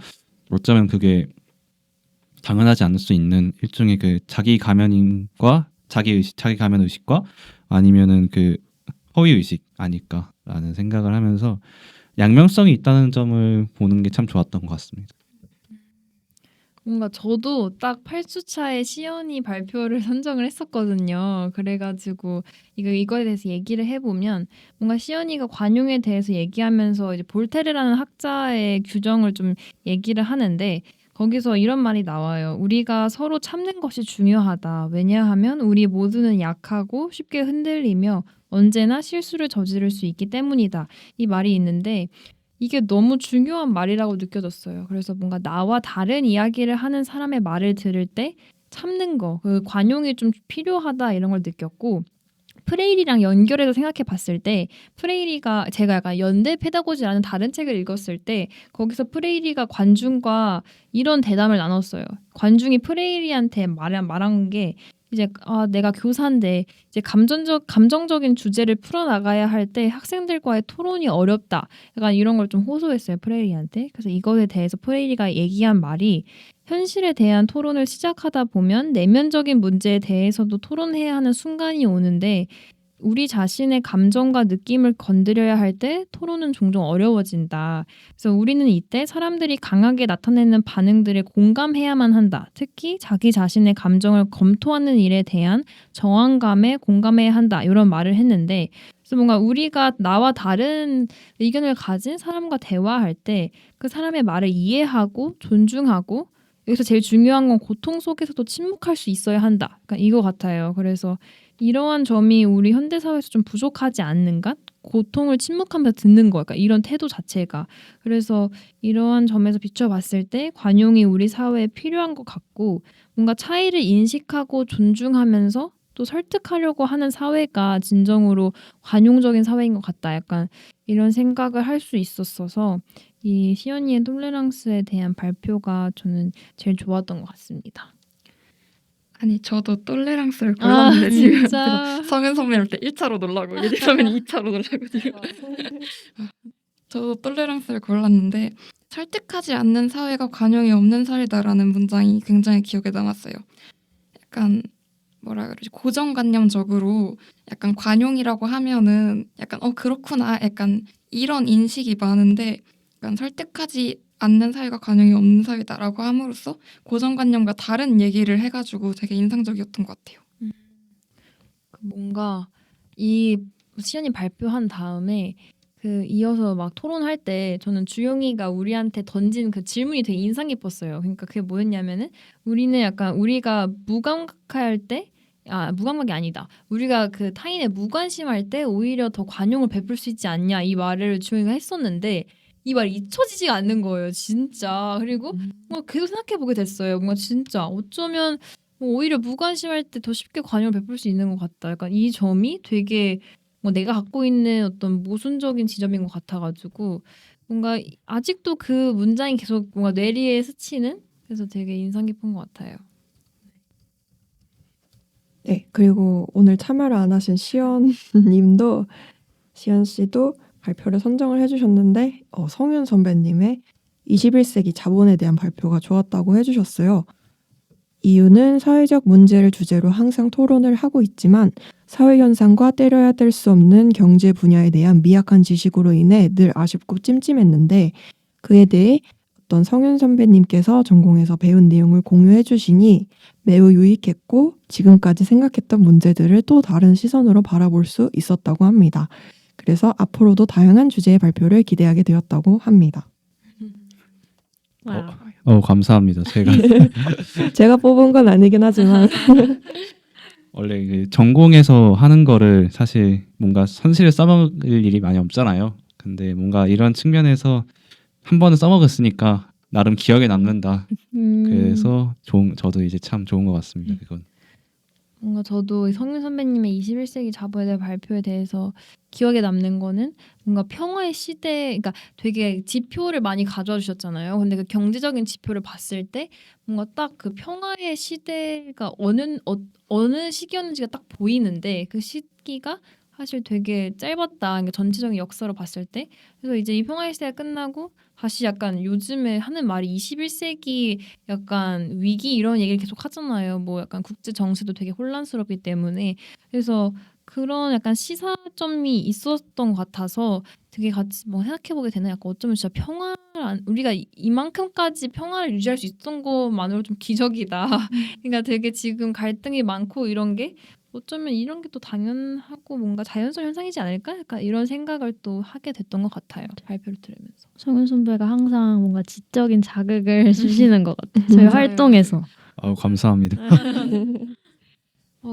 어쩌면 그게 당연하지 않을 수 있는 일종의 그 자기 가면과 자기 가면 의식과 아니면은 그 허위 의식 아닐까라는 생각을 하면서 양면성이 있다는 점을 보는 게 참 좋았던 것 같습니다. 뭔가 저도 딱 8주차에 시연이 발표를 선정을 했었거든요. 그래가지고 이거에 대해서 얘기를 해보면 뭔가 시연이가 관용에 대해서 얘기하면서 이제 볼테르라는 학자의 규정을 좀 얘기를 하는데 거기서 이런 말이 나와요. 우리가 서로 참는 것이 중요하다. 왜냐하면 우리 모두는 약하고 쉽게 흔들리며 언제나 실수를 저지를 수 있기 때문이다. 이 말이 있는데 이게 너무 중요한 말이라고 느껴졌어요. 그래서 뭔가 나와 다른 이야기를 하는 사람의 말을 들을 때 참는 거, 그 관용이 좀 필요하다 이런 걸 느꼈고 프레일이랑 연결해서 생각해 봤을 때 프레일이가 제가 약간 연대 페다고지라는 다른 책을 읽었을 때 거기서 프레일이가 관중과 이런 대담을 나눴어요. 관중이 프레일이한테 말한 게 이제 내가 교사인데 이제 감정적인 주제를 풀어나가야 할 때 학생들과의 토론이 어렵다. 약간 이런 걸 좀 호소했어요 프레일리한테. 그래서 이것에 대해서 프레일리가 얘기한 말이 현실에 대한 토론을 시작하다 보면 내면적인 문제에 대해서도 토론해야 하는 순간이 오는데 우리 자신의 감정과 느낌을 건드려야 할 때 토론은 종종 어려워진다. 그래서 우리는 이때 사람들이 강하게 나타내는 반응들에 공감해야만 한다. 특히 자기 자신의 감정을 검토하는 일에 대한 저항감에 공감해야 한다. 이런 말을 했는데 그래서 뭔가 우리가 나와 다른 의견을 가진 사람과 대화할 때 그 사람의 말을 이해하고 존중하고 여기서 제일 중요한 건 고통 속에서도 침묵할 수 있어야 한다. 그러니까 이거 같아요. 그래서 이러한 점이 우리 현대 사회에서 좀 부족하지 않는가? 고통을 침묵하면서 듣는 거, 그러니까 이런 태도 자체가. 그래서 이러한 점에서 비춰봤을 때 관용이 우리 사회에 필요한 것 같고 뭔가 차이를 인식하고 존중하면서 또 설득하려고 하는 사회가 진정으로 관용적인 사회인 것 같다. 약간 이런 생각을 할 수 있었어서 이 시연이의 톨레랑스에 대한 발표가 저는 제일 좋았던 것 같습니다. 아니 저도 똘레랑스를 골랐는데 지금 진짜. 성현 선배님 때 1차로 놀라고 예지 선배님 2차로 놀라고 지금 저도 똘레랑스를 골랐는데 설득하지 않는 사회가 관용이 없는 사회다라는 문장이 굉장히 기억에 남았어요. 약간 뭐라 그러지 고정관념적으로 약간 관용이라고 하면은 약간 그렇구나 약간 이런 인식이 많은데 약간 설득하지 않는 사회가 관용이 없는 사회다라고 함으로써 고정관념과 다른 얘기를 해가지고 되게 인상적이었던 것 같아요. 뭔가 이 시연이 발표한 다음에 그 이어서 막 토론할 때 저는 주영이가 우리한테 던진 그 질문이 되게 인상 깊었어요. 그러니까 그게 뭐였냐면은 우리는 약간 우리가 무감각할 때 무감각이 아니다. 우리가 그 타인에 무관심할 때 오히려 더 관용을 베풀 수 있지 않냐 이 말을 주영이가 했었는데 이 말이 잊혀지지가 않는 거예요. 진짜. 그리고 뭐 계속 생각해 보게 됐어요. 뭔가 진짜 어쩌면 뭐 오히려 무관심할 때 더 쉽게 관용을 베풀 수 있는 것 같다. 약간 이 점이 되게 뭐 내가 갖고 있는 어떤 모순적인 지점인 것 같아가지고 뭔가 아직도 그 문장이 계속 뭔가 뇌리에 스치는 그래서 되게 인상 깊은 것 같아요. 네, 그리고 오늘 참여를 안 하신 시연 씨도 발표를 선정을 해주셨는데 성윤 선배님의 21세기 자본에 대한 발표가 좋았다고 해주셨어요. 이유는 사회적 문제를 주제로 항상 토론을 하고 있지만 사회 현상과 때려야 뗄 수 없는 경제 분야에 대한 미약한 지식으로 인해 늘 아쉽고 찜찜했는데 그에 대해 어떤 성윤 선배님께서 전공에서 배운 내용을 공유해 주시니 매우 유익했고 지금까지 생각했던 문제들을 또 다른 시선으로 바라볼 수 있었다고 합니다. 그래서 앞으로도 다양한 주제의 발표를 기대하게 되었다고 합니다. 와우. 감사합니다. 제가 뽑은 건 아니긴 하지만 원래 그 전공에서 하는 거를 사실 뭔가 선실을 써먹을 일이 많이 없잖아요. 근데 뭔가 이런 측면에서 한 번은 써먹었으니까 나름 기억에 남는다. 그래서 저도 이제 참 좋은 것 같습니다. 그건. 뭔가 저도 성윤 선배님의 21세기 자본에 대한 발표에 대해서 기억에 남는 거는 뭔가 평화의 시대, 그러니까 되게 지표를 많이 가져와 주셨잖아요. 근데 그 경제적인 지표를 봤을 때 뭔가 딱 그 평화의 시대가 어느 시기였는지가 딱 보이는데 그 시기가 사실 되게 짧았다. 그러니까 전체적인 역사로 봤을 때. 그래서 이제 이 평화의 시대가 끝나고 다시 약간 요즘에 하는 말이 21세기 약간 위기 이런 얘기를 계속 하잖아요. 뭐 약간 국제 정세도 되게 혼란스럽기 때문에 그래서 그런 약간 시사점이 있었던 것 같아서 되게 같이 뭐 생각해보게 되는 약간 어쩌면 진짜 우리가 이만큼까지 평화를 유지할 수 있었던 것만으로 좀 기적이다. 그러니까 되게 지금 갈등이 많고 이런 게 어쩌면 이런 게 또 당연하고 뭔가 자연스러운 현상이지 않을까? 약간 이런 생각을 또 하게 됐던 것 같아요. 발표를 들으면서. 성윤 선배가 항상 뭔가 지적인 자극을 주시는 것 같아요. 저희 활동에서. 감사합니다.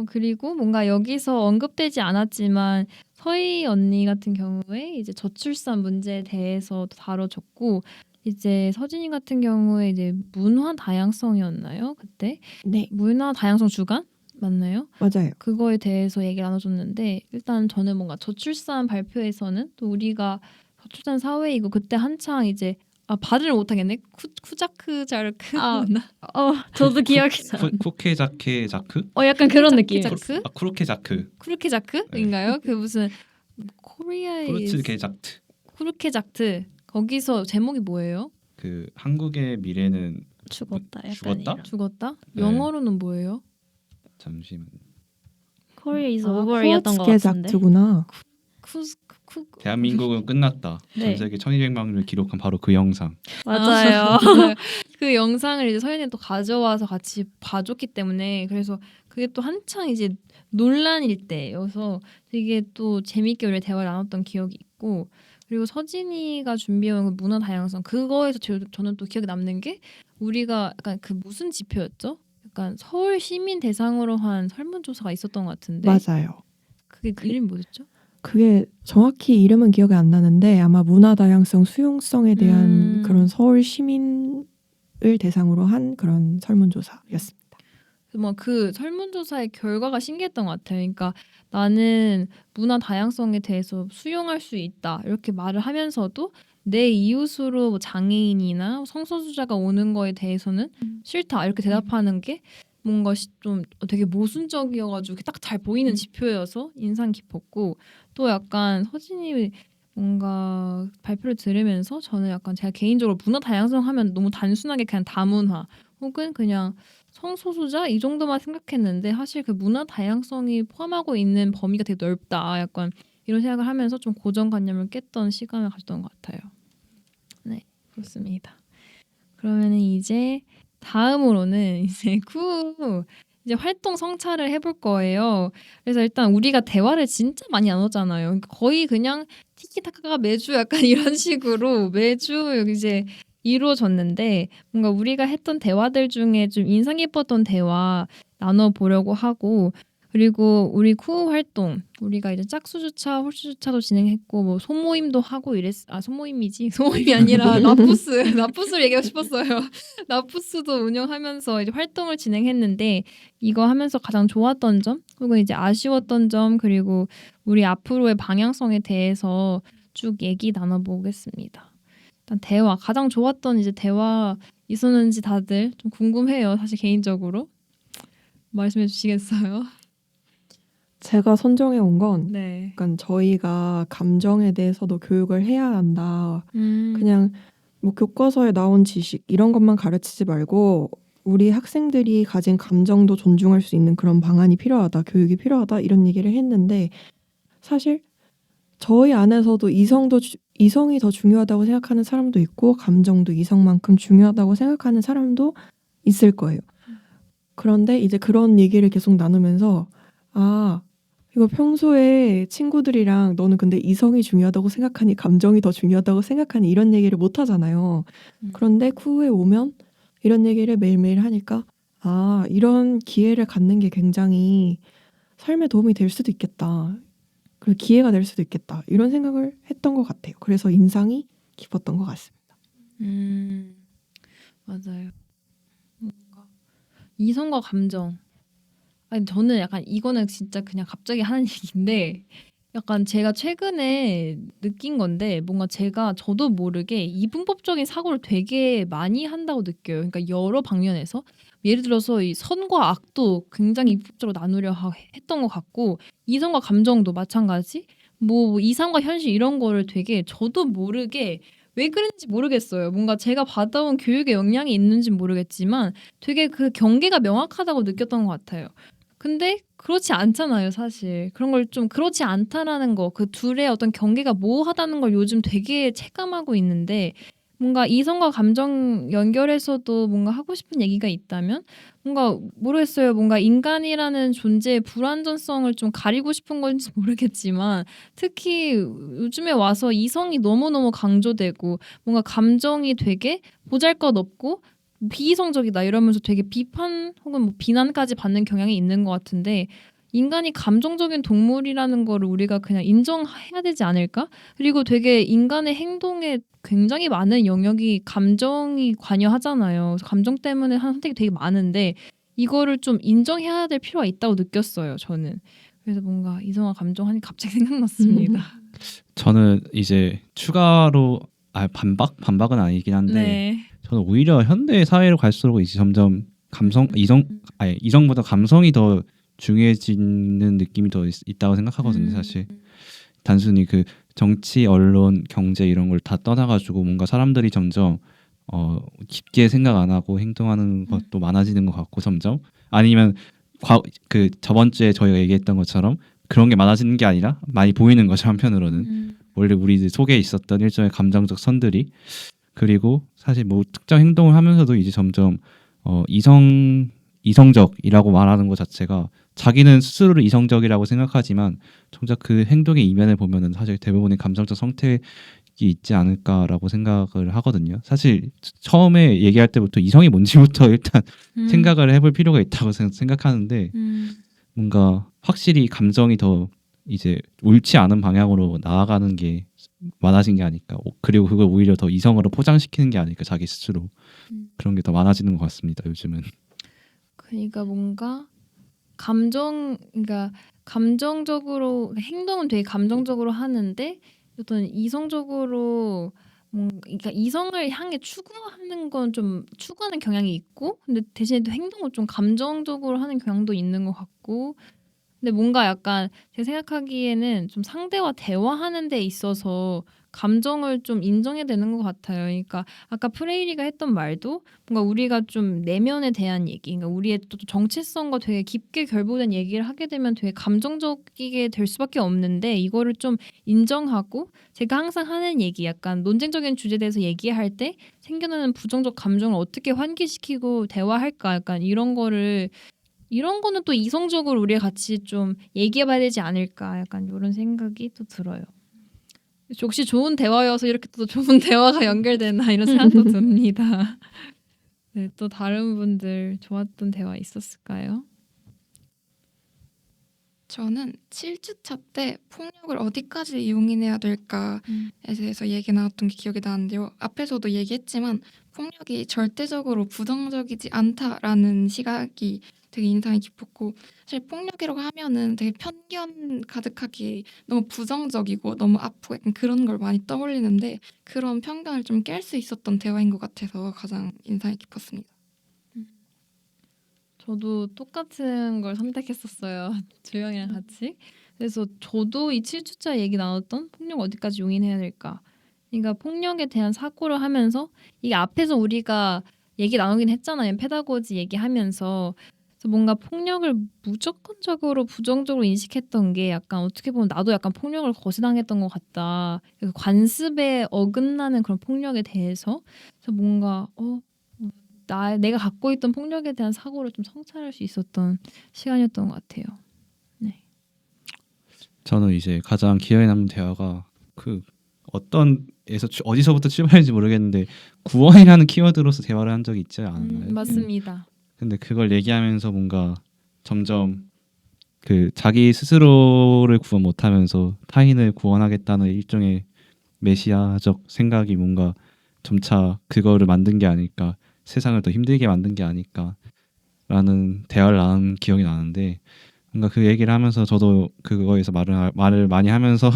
그리고 뭔가 여기서 언급되지 않았지만 서희 언니 같은 경우에 이제 저출산 문제에 대해서 다뤄졌고 이제 서진이 같은 경우에 이제 문화 다양성이었나요? 그때 네, 문화 다양성 주간 맞나요? 맞아요. 그거에 대해서 얘기 나눠줬는데 일단 저는 뭔가 저출산 발표에서는 또 우리가 저출산 사회이고 그때 한창 이제 발음을 못하겠네. 쿠자크자르크 맞나? 저도 기억이 나. 쿠케자케 자크? 약간 그런 느낌. 자크? 쿠르케자크. 쿠르케자크인가요? 그 무슨 코리아의 쿠르츠게자트. 쿠르케자트 거기서 제목이 뭐예요? 그 한국의 미래는 죽었다. 약간 죽었다? 이런. 죽었다? 네. 영어로는 뭐예요? 잠시만. Korea is over였던 것 같은데. 코츠케작트구나. 대한민국은 끝났다. 네. 전 세계 1200만을 기록한 바로 그 영상. 맞아요. 그 영상을 이제 서연이 또 가져와서 같이 봐줬기 때문에 그래서 그게 또 한창 이제 논란일 때여서 되게 또 재밌게 우리 대화를 나눴던 기억이 있고 그리고 서진이가 준비해온 그 문화 다양성 그거에서 저는 또 기억에 남는 게 우리가 약간 그 무슨 지표였죠? 약간 서울 시민 대상으로 한 설문조사가 있었던 것 같은데 맞아요. 그게 이름이 뭐였죠? 그게 정확히 이름은 기억이 안 나는데 아마 문화 다양성 수용성에 대한 그런 서울 시민을 대상으로 한 그런 설문조사였습니다. 뭐 그 설문조사의 결과가 신기했던 것 같아요. 그러니까 나는 문화 다양성에 대해서 수용할 수 있다 이렇게 말을 하면서도 내 이웃으로 뭐 장애인이나 성소수자가 오는 거에 대해서는 싫다 이렇게 대답하는 게 뭔가 좀 되게 모순적이어가지고 딱 잘 보이는 지표여서 인상 깊었고 또 약간 서진이 뭔가 발표를 들으면서 저는 약간 제가 개인적으로 문화 다양성 하면 너무 단순하게 그냥 다문화 혹은 그냥 성소수자 이 정도만 생각했는데 사실 그 문화 다양성이 포함하고 있는 범위가 되게 넓다. 약간 이런 생각을 하면서 좀 고정관념을 깼던 시간을 가졌던 것 같아요. 네, 그렇습니다. 그러면은 이제 다음으로는 이제 이제 활동 성찰을 해볼 거예요. 그래서 일단 우리가 대화를 진짜 많이 나눴잖아요. 그러니까 거의 그냥 티키타카가 매주 약간 이런 식으로 매주 이제 이루어졌는데 뭔가 우리가 했던 대화들 중에 좀 인상 깊었던 대화 나눠보려고 하고 그리고 우리 쿠 활동 우리가 이제 짝수주차, 홀수주차도 진행했고 뭐 소모임도 하고 소모임이지 소모임이 아니라 나푸스를 얘기하고 싶었어요. 나푸스도 운영하면서 이제 활동을 진행했는데 이거 하면서 가장 좋았던 점 혹은 이제 아쉬웠던 점 그리고 우리 앞으로의 방향성에 대해서 쭉 얘기 나눠보겠습니다. 일단 가장 좋았던 이제 대화 있었는지 다들 좀 궁금해요. 사실 개인적으로 말씀해 주시겠어요? 제가 선정해 온 건 네. 약간 저희가 감정에 대해서도 교육을 해야 한다. 그냥 뭐 교과서에 나온 지식 이런 것만 가르치지 말고 우리 학생들이 가진 감정도 존중할 수 있는 그런 방안이 필요하다. 교육이 필요하다. 이런 얘기를 했는데 사실 저희 안에서도 이성이 더 중요하다고 생각하는 사람도 있고 감정도 이성만큼 중요하다고 생각하는 사람도 있을 거예요. 그런데 이제 그런 얘기를 계속 나누면서 이거 평소에 친구들이랑 너는 근데 이성이 중요하다고 생각하니 감정이 더 중요하다고 생각하니 이런 얘기를 못 하잖아요. 그런데 쿠에 오면 이런 얘기를 매일매일 하니까 이런 기회를 갖는 게 굉장히 삶에 도움이 될 수도 있겠다. 그리고 기회가 될 수도 있겠다. 이런 생각을 했던 것 같아요. 그래서 인상이 깊었던 것 같습니다. 맞아요. 뭔가 이성과 감정. 아니 저는 약간 이거는 진짜 그냥 갑자기 하는 얘기인데 약간 제가 최근에 느낀 건데 뭔가 저도 모르게 이분법적인 사고를 되게 많이 한다고 느껴요. 그러니까 여러 방면에서 예를 들어서 이 선과 악도 굉장히 이분법적으로 했던 것 같고 이성과 감정도 마찬가지. 뭐 이상과 현실 이런 거를 되게 저도 모르게 왜 그런지 모르겠어요. 뭔가 제가 받아온 교육의 영향이 있는지 모르겠지만 되게 그 경계가 명확하다고 느꼈던 것 같아요. 근데 그렇지 않잖아요, 사실. 그런 걸 좀 그렇지 않다라는 거, 그 둘의 어떤 경계가 모호하다는 걸 요즘 되게 체감하고 있는데 뭔가 이성과 감정 연결해서도 뭔가 하고 싶은 얘기가 있다면 뭔가 모르겠어요. 뭔가 인간이라는 존재의 불완전성을 좀 가리고 싶은 건지 모르겠지만 특히 요즘에 와서 이성이 너무너무 강조되고 뭔가 감정이 되게 보잘것없고 비이성적이다 이러면서 되게 비판 혹은 뭐 비난까지 받는 경향이 있는 것 같은데 인간이 감정적인 동물이라는 거를 우리가 그냥 인정해야 되지 않을까? 그리고 되게 인간의 행동에 굉장히 많은 영역이 감정이 관여하잖아요. 그래서 감정 때문에 하는 선택이 되게 많은데 이거를 좀 인정해야 될 필요가 있다고 느꼈어요. 저는. 그래서 뭔가 이성과 감정 하니 갑자기 생각났습니다. 저는 이제 추가로 반박은 아니긴 한데 네. 저는 오히려 현대 사회로 갈수록 이제 점점 이성보다 감성이 더 중요해지는 느낌이 더 있다고 생각하거든요. 사실 단순히 그 정치, 언론, 경제 이런 걸 다 떠나가지고 뭔가 사람들이 점점 깊게 생각 안 하고 행동하는 것도 많아지는 것 같고 점점 아니면 그 저번 주에 저희가 얘기했던 것처럼 그런 게 많아지는 게 아니라 많이 보이는 거죠. 한편으로는 원래 우리 속에 있었던 일종의 감정적 선들이 그리고 사실 뭐 특정 행동을 하면서도 이제 점점 이성적이라고 말하는 것 자체가 자기는 스스로를 이성적이라고 생각하지만 정작 그 행동의 이면을 보면은 사실 대부분의 감정적 선택이 있지 않을까라고 생각을 하거든요. 사실 처음에 얘기할 때부터 이성이 뭔지부터 일단 생각을 해볼 필요가 있다고 생각하는데 뭔가 확실히 감정이 더 이제 옳지 않은 방향으로 나아가는 게 많아진 게 아닐까. 그리고 그걸 오히려 더 이성으로 포장시키는 게 아닐까 자기 스스로. 그런 게 더 많아지는 것 같습니다. 요즘은. 그러니까 뭔가 그러니까 감정적으로 행동은 되게 감정적으로 하는데 어떤 이성적으로 그러니까 이성을 향해 추구하는 건 좀 추구하는 경향이 있고 근데 대신에 또 행동을 좀 감정적으로 하는 경향도 있는 것 같고 근데 뭔가 약간 제가 생각하기에는 좀 상대와 대화하는 데 있어서 감정을 좀 인정해야 되는 것 같아요. 그러니까 아까 프레이리가 했던 말도 뭔가 우리가 좀 내면에 대한 얘기, 그러니까 우리의 또 정체성과 되게 깊게 결부된 얘기를 하게 되면 되게 감정적이게 될 수밖에 없는데 이거를 좀 인정하고 제가 항상 하는 얘기, 약간 논쟁적인 주제에 대해서 얘기할 때 생겨나는 부정적 감정을 어떻게 환기시키고 대화할까, 약간 이런 거는 또 이성적으로 우리가 같이 좀 얘기해봐야 되지 않을까 약간 이런 생각이 또 들어요. 혹시 좋은 대화여서 이렇게 또 좋은 대화가 연결되나 이런 생각도 듭니다. 네, 또 다른 분들 좋았던 대화 있었을까요? 저는 7주차 때 폭력을 어디까지 용인해야 될까에 대해서 얘기 나왔던 게 기억이 나는데요. 앞에서도 얘기했지만 폭력이 절대적으로 부정적이지 않다라는 시각이 되게 인상이 깊었고 사실 폭력이라고 하면은 되게 편견 가득하게 너무 부정적이고 너무 아프고 약간 그런 걸 많이 떠올리는데 그런 편견을 좀 깰 수 있었던 대화인 것 같아서 가장 인상이 깊었습니다. 저도 똑같은 걸 선택했었어요. 주영이랑 같이. 그래서 저도 이 7주차 얘기 나눴던 폭력 어디까지 용인해야 될까. 그러니까 폭력에 대한 사고를 하면서 이게 앞에서 우리가 얘기 나누긴 했잖아요. 페다고지 얘기하면서. 그래서 뭔가 폭력을 무조건적으로 부정적으로 인식했던 게 약간 어떻게 보면 나도 약간 폭력을 거세당했던 것 같다. 그 관습에 어긋나는 그런 폭력에 대해서. 그래서 뭔가 내가 갖고 있던 폭력에 대한 사고를 좀 성찰할 수 있었던 시간이었던 것 같아요. 네. 저는 이제 가장 기억에 남는 대화가 그 어디서부터 출발했는지 모르겠는데 구원이라는 키워드로서 대화를 한 적이 있지 않았나요? 맞습니다. 근데 그걸 얘기하면서 뭔가 점점 그 자기 스스로를 구원 못하면서 타인을 구원하겠다는 일종의 메시아적 생각이 뭔가 점차 그거를 만든 게 아닐까, 세상을 더 힘들게 만든 게 아닐까라는 대화를 나눈 기억이 나는데 뭔가 그 얘기를 하면서 저도 그거에서 말을 많이 하면서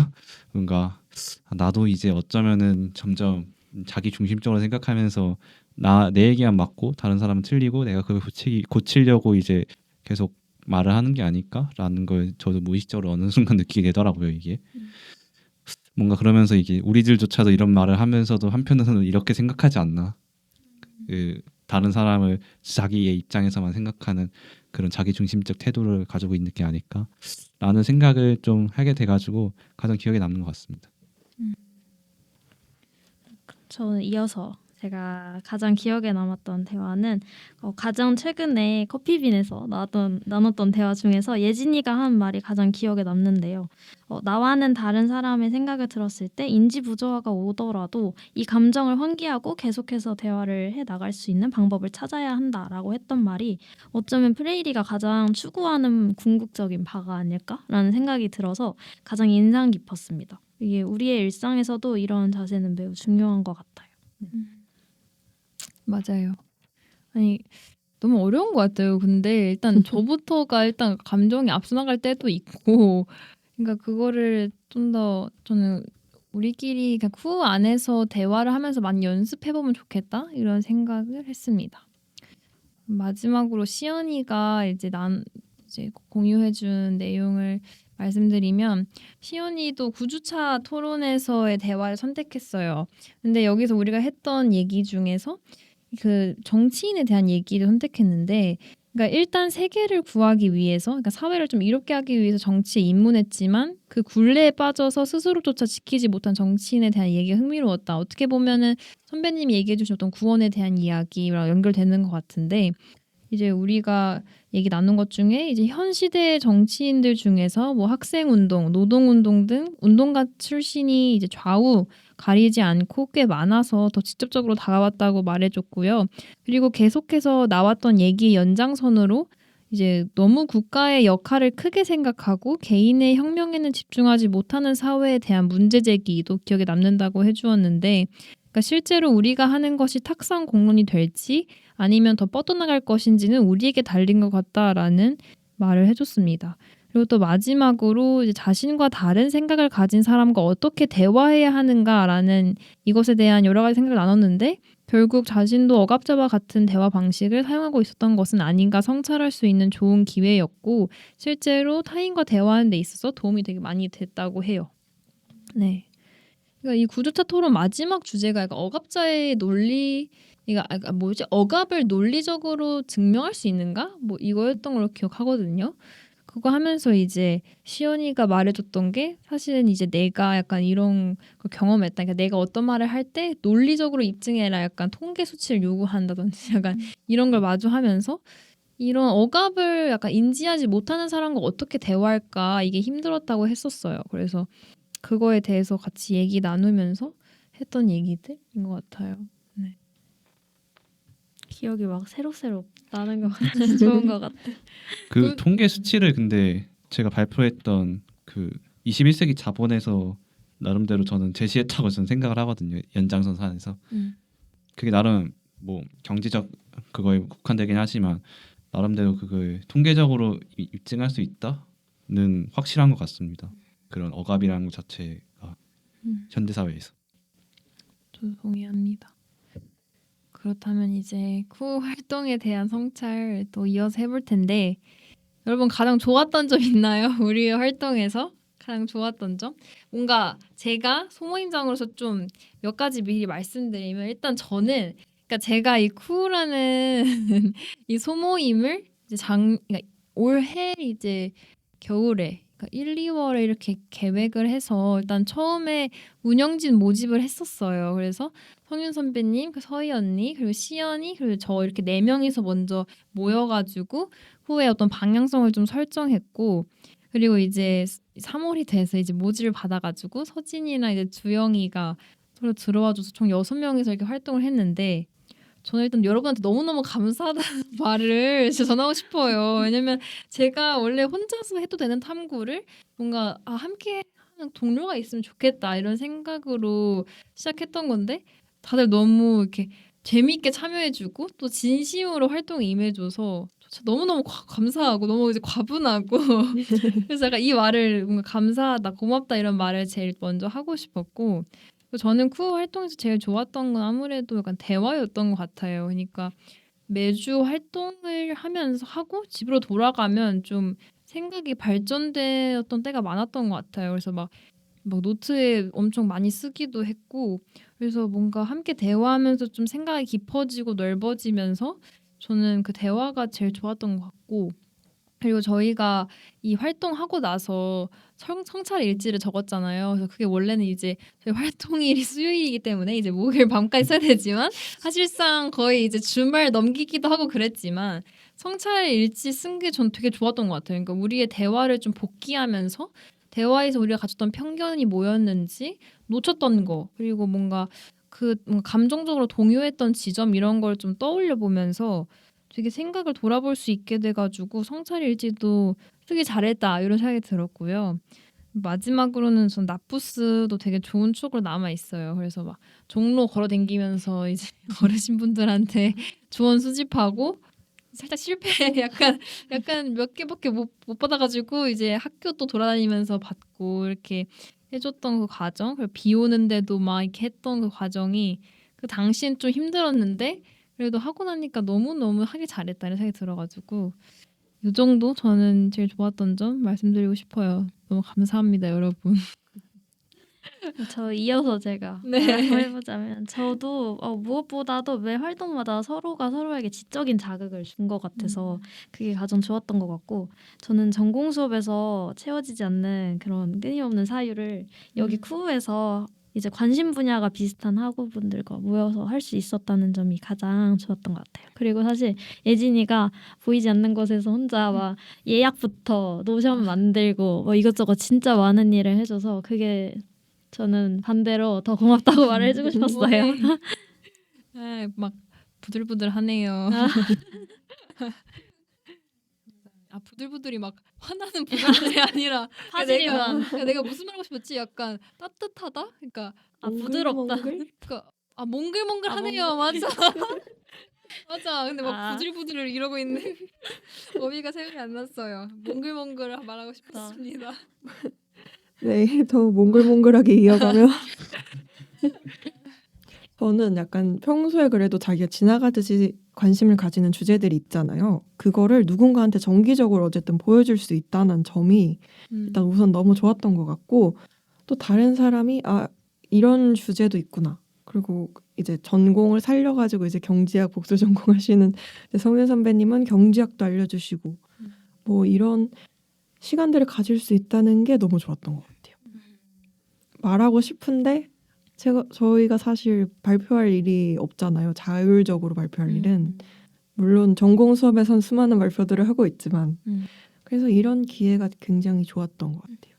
뭔가 나도 이제 어쩌면은 점점 자기 중심적으로 생각하면서 내 얘기만 맞고 다른 사람은 틀리고 내가 그걸 고치려고 이제 계속 말을 하는 게 아닐까라는 걸 저도 무의식적으로 어느 순간 느끼게 되더라고요. 이게 뭔가 그러면서 이게 우리들조차도 이런 말을 하면서도 한편으로는 이렇게 생각하지 않나, 그 다른 사람을 자기의 입장에서만 생각하는 그런 자기 중심적 태도를 가지고 있는 게 아닐까라는 생각을 좀 하게 돼가지고 가장 기억에 남는 것 같습니다. 저는 이어서 제가 가장 기억에 남았던 대화는 가장 최근에 커피빈에서 나눴던 대화 중에서 예진이가 한 말이 가장 기억에 남는데요. 나와는 다른 사람의 생각을 들었을 때 인지 부조화가 오더라도 이 감정을 환기하고 계속해서 대화를 해 나갈 수 있는 방법을 찾아야 한다라고 했던 말이 어쩌면 프레이리가 가장 추구하는 궁극적인 바가 아닐까라는 생각이 들어서 가장 인상 깊었습니다. 이게 우리의 일상에서도 이런 자세는 매우 중요한 것 같아요. 맞아요. 아니 너무 어려운 것 같아요. 근데 일단 저부터가 일단 감정이 앞서 나갈 때도 있고, 그러니까 그거를 좀 더 저는 우리끼리 그냥 쿠 안에서 대화를 하면서 많이 연습해 보면 좋겠다 이런 생각을 했습니다. 마지막으로 시연이가 이제 공유해준 내용을 말씀드리면 시연이도 9주차 토론에서의 대화를 선택했어요. 근데 여기서 우리가 했던 얘기 중에서 그 정치인에 대한 얘기를 선택했는데, 그러니까 일단 세계를 구하기 위해서, 그러니까 사회를 좀 이롭게 하기 위해서 정치에 입문했지만 그 굴레에 빠져서 스스로조차 지키지 못한 정치인에 대한 얘기가 흥미로웠다. 어떻게 보면은 선배님이 얘기해 주셨던 구원에 대한 이야기랑 연결되는 것 같은데, 이제 우리가 얘기 나눈 것 중에 이제 현 시대 정치인들 중에서 뭐 학생운동, 노동운동 등 운동가 출신이 이제 좌우 가리지 않고 꽤 많아서 더 직접적으로 다가왔다고 말해줬고요. 그리고 계속해서 나왔던 얘기 연장선으로 이제 너무 국가의 역할을 크게 생각하고 개인의 혁명에는 집중하지 못하는 사회에 대한 문제 제기도 기억에 남는다고 해주었는데, 그러니까 실제로 우리가 하는 것이 탁상 공론이 될지 아니면 더 뻗어나갈 것인지는 우리에게 달린 것 같다라는 말을 해줬습니다. 그리고 또 마지막으로 이제 자신과 다른 생각을 가진 사람과 어떻게 대화해야 하는가라는 이것에 대한 여러 가지 생각을 나눴는데, 결국 자신도 억압자와 같은 대화 방식을 사용하고 있었던 것은 아닌가 성찰할 수 있는 좋은 기회였고, 실제로 타인과 대화하는 데 있어서 도움이 되게 많이 됐다고 해요. 네. 그러니까 이 구조차 토론 마지막 주제가 약간 억압자의 논리, 그러니까 뭐지? 억압을 논리적으로 증명할 수 있는가? 뭐 이거였던 걸로 기억하거든요. 그거 하면서 이제 시연이가 말해줬던 게 사실은 이제 내가 약간 이런 걸 경험했다. 그러니까 내가 어떤 말을 할 때 논리적으로 입증해라. 약간 통계 수치를 요구한다든지 약간 이런 걸 마주하면서 이런 억압을 약간 인지하지 못하는 사람과 어떻게 대화할까 이게 힘들었다고 했었어요. 그래서 그거에 대해서 같이 얘기 나누면서 했던 얘기들인 것 같아요. 네. 기억이 막 새록새록 나는 것 같아서 좋은 것 같아. 그 통계 수치를 근데 제가 발표했던 그 21세기 자본에서 나름대로 저는 제시했다고 저는 생각을 하거든요. 연장선상에서. 그게 나름 뭐 경제적 그거에 국한되긴 하지만 나름대로 그걸 통계적으로 입증할 수 있다는 확실한 것 같습니다. 그런 억압이라는 것 자체가 현대 사회에서. 저도 동의합니다. 그렇다면 이제 쿠 활동에 대한 성찰 또 이어서 해볼 텐데, 여러분 가장 좋았던 점 있나요? 우리의 활동에서 가장 좋았던 점? 뭔가 제가 소모임장으로서 좀 몇 가지 미리 말씀드리면, 일단 저는 그러니까 제가 이 쿠라는 이 소모임을 이제 그러니까 올해 이제 겨울에 그러니까 1, 2월에 이렇게 계획을 해서 일단 처음에 운영진 모집을 했었어요. 그래서 성윤 선배님, 그 서희 언니, 그리고 시연이, 그리고 저 이렇게 4명이서 먼저 모여가지고 후에 어떤 방향성을 좀 설정했고, 그리고 이제 3월이 돼서 이제 모집을 받아가지고 서진이랑 이제 주영이가 서로 들어와줘서 총 6명이서 이렇게 활동을 했는데, 저는 일단 여러분한테 너무너무 감사하다는 말을 진짜 전하고 싶어요. 왜냐면 제가 원래 혼자서 해도 되는 탐구를 뭔가 함께 하는 동료가 있으면 좋겠다 이런 생각으로 시작했던 건데, 다들 너무 이렇게 재미있게 참여해주고 또 진심으로 활동에 임해줘서 진짜 너무너무 감사하고 너무 이제 과분하고 그래서 약간 이 말을 뭔가 감사하다, 고맙다 이런 말을 제일 먼저 하고 싶었고, 저는 쿠 활동에서 제일 좋았던 건 아무래도 약간 대화였던 것 같아요. 그러니까 매주 활동을 하면서 하고 집으로 돌아가면 좀 생각이 발전되었던 때가 많았던 것 같아요. 그래서 막 노트에 엄청 많이 쓰기도 했고, 그래서 뭔가 함께 대화하면서 좀 생각이 깊어지고 넓어지면서 저는 그 대화가 제일 좋았던 것 같고, 그리고 저희가 이 활동하고 나서 성찰 일지를 적었잖아요. 그래서 그게 원래는 이제 저희 활동일이 수요일이기 때문에 이제 목요일 밤까지 써야 되지만 사실상 거의 이제 주말 넘기기도 하고 그랬지만 성찰 일지 쓴 게 전 되게 좋았던 것 같아요. 그러니까 우리의 대화를 좀 복기하면서 대화에서 우리가 가졌던 편견이 뭐였는지, 놓쳤던 거, 그리고 뭔가 뭔가 감정적으로 동요했던 지점 이런 걸 좀 떠올려 보면서 되게 생각을 돌아볼 수 있게 돼가지고 성찰 일지도 쓰기 잘했다 이런 생각이 들었고요. 마지막으로는 전 나푸스도 되게 좋은 추억으로 남아 있어요. 그래서 막 종로 걸어다니면서 이제 어르신분들한테 조언 수집하고 살짝 실패 약간 몇 개밖에 못 받아가지고 이제 학교 또 돌아다니면서 받고 이렇게 해줬던 그 과정, 그리고 비 오는데도 막 이렇게 했던 그 과정이 그 당시엔 좀 힘들었는데 그래도 하고 나니까 너무너무 하기 잘했다 이런 생각이 들어가지고 이 정도 저는 제일 좋았던 점 말씀드리고 싶어요. 너무 감사합니다, 여러분. 저 이어서 제가 네. 해보자면 저도 무엇보다도 매 활동마다 서로가 서로에게 지적인 자극을 준 것 같아서 그게 가장 좋았던 것 같고, 저는 전공 수업에서 채워지지 않는 그런 끊임없는 사유를 여기 쿠에서 이제 관심 분야가 비슷한 학우분들과 모여서 할 수 있었다는 점이 가장 좋았던 것 같아요. 그리고 사실 예진이가 보이지 않는 곳에서 혼자 막 예약부터 노션 만들고 뭐 이것저것 진짜 많은 일을 해줘서 그게 저는 반대로 더 고맙다고 말을 해주고 싶었어요. 네, 막 부들부들하네요. 아 부들부들이 막 화나는 부들부들이 아니라 화질이만 내가 무슨 말 하고 싶었지? 약간 따뜻하다? 그러니까 부드럽다. 그러니까 몽글몽글하네요. 맞아. 맞아. 근데 막 부들부들을 이러고 있는 어미가 생각이 안 났어요. 몽글몽글 말하고 싶었습니다. 네, 더 몽글몽글하게 이어가면 저는 약간 평소에 그래도 자기가 지나가듯이 관심을 가지는 주제들이 있잖아요. 그거를 누군가한테 정기적으로 어쨌든 보여줄 수 있다는 점이 일단 우선 너무 좋았던 것 같고 또 다른 사람이 이런 주제도 있구나. 그리고 이제 전공을 살려가지고 이제 경제학 복수 전공하시는 성윤 선배님은 경제학도 알려주시고 뭐 이런 시간들을 가질 수 있다는 게 너무 좋았던 것 같아요. 말하고 싶은데 저희가 사실 발표할 일이 없잖아요. 자율적으로 발표할 일은. 물론 전공 수업에선 수많은 발표들을 하고 있지만 그래서 이런 기회가 굉장히 좋았던 것 같아요.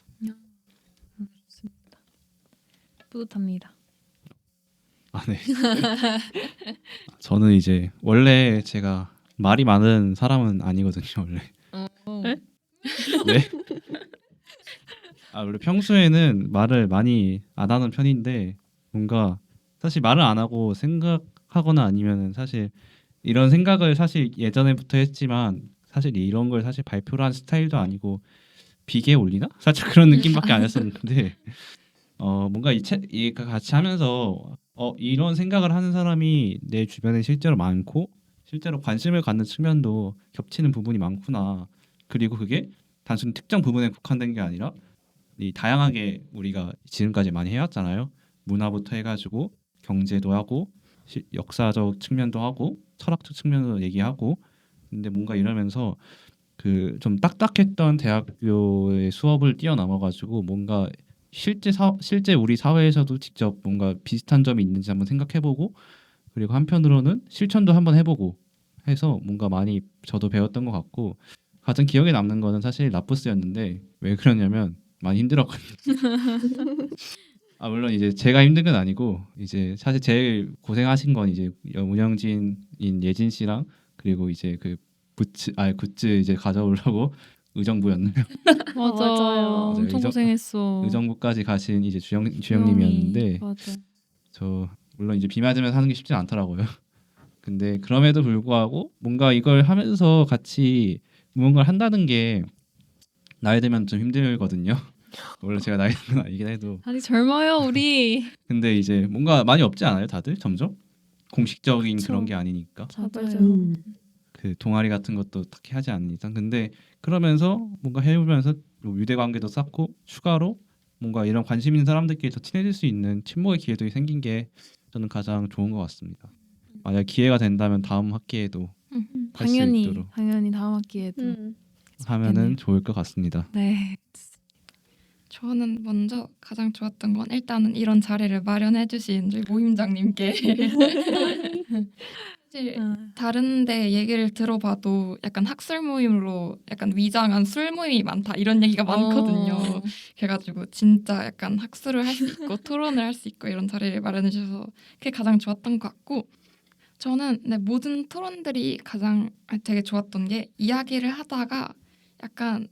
뿌듯합니다. 아, 네. 저는 이제 원래 제가 말이 많은 사람은 아니거든요. 원래. 네. 원래 평소에는 말을 많이 안 하는 편인데 뭔가 사실 말을 안 하고 생각하거나 아니면은 사실 이런 생각을 사실 예전에부터 했지만 사실 이런 걸 사실 발표를 한 스타일도 아니고 비계에 올리나? 살짝 그런 느낌밖에 안 했었는데 뭔가 이 같이 하면서 이런 생각을 하는 사람이 내 주변에 실제로 많고 실제로 관심을 갖는 측면도 겹치는 부분이 많구나. 그리고 그게 단순히 특정 부분에 국한된 게 아니라 이 다양하게 우리가 지금까지 많이 해왔잖아요. 문화부터 해가지고 경제도 하고 역사적 측면도 하고 철학적 측면도 얘기하고 근데 뭔가 이러면서 그 좀 딱딱했던 대학교의 수업을 뛰어넘어가지고 뭔가 실제 우리 사회에서도 직접 뭔가 비슷한 점이 있는지 한번 생각해보고 그리고 한편으로는 실천도 한번 해보고 해서 뭔가 많이 저도 배웠던 것 같고 가장 기억에 남는 거는 사실 라푸스였는데 왜 그러냐면 많이 힘들었거든요. 물론 이제 제가 힘든 건 아니고 이제 사실 제일 고생하신 건 이제 운영진인 예진 씨랑 그리고 이제 그 굿즈 이제 가져오려고 의정부였나요? 맞아요. 맞아요. 엄청 고생했어. 의정부까지 가신 이제 주영님이었는데 맞아. 저 물론 이제 비 맞으면서 하는 게 쉽진 않더라고요. 근데 그럼에도 불구하고 뭔가 이걸 하면서 같이 무언가를 한다는 게 나이 들면 좀 힘들거든요. 원래 제가 나이 든 건 아니긴 해도 아직 젊어요 우리. 근데 이제 뭔가 많이 없지 않아요 다들 점점 공식적인 그쵸. 그런 게 아니니까 맞아요. 그 동아리 같은 것도 딱히 하지 않는 이상 근데 그러면서 뭔가 해보면서 뭐 유대 관계도 쌓고 추가로 뭔가 이런 관심 있는 사람들끼리 더 친해질 수 있는 친목의 기회도 생긴 게 저는 가장 좋은 것 같습니다. 만약 기회가 된다면 다음 학기에도 할 수 있도록 당연히 다음 학기에도 하면은 좋을 것 같습니다. 네. 저는 먼저 가장 좋았던 건 일단은 이런 자리를 마련해 주신 저희 모임장님께 사실 다른데 얘기를 들어봐도 약간 학술 모임으로 약간 위장한 술 모임이 많다 이런 얘기가 많거든요. 그래가지고 진짜 약간 학술을 할 수 있고 토론을 할 수 있고 이런 자리를 마련해 주셔서 그게 가장 좋았던 것 같고 저는 모든 토론들이 가장 되게 좋았던 게 이야기를 하다가 약간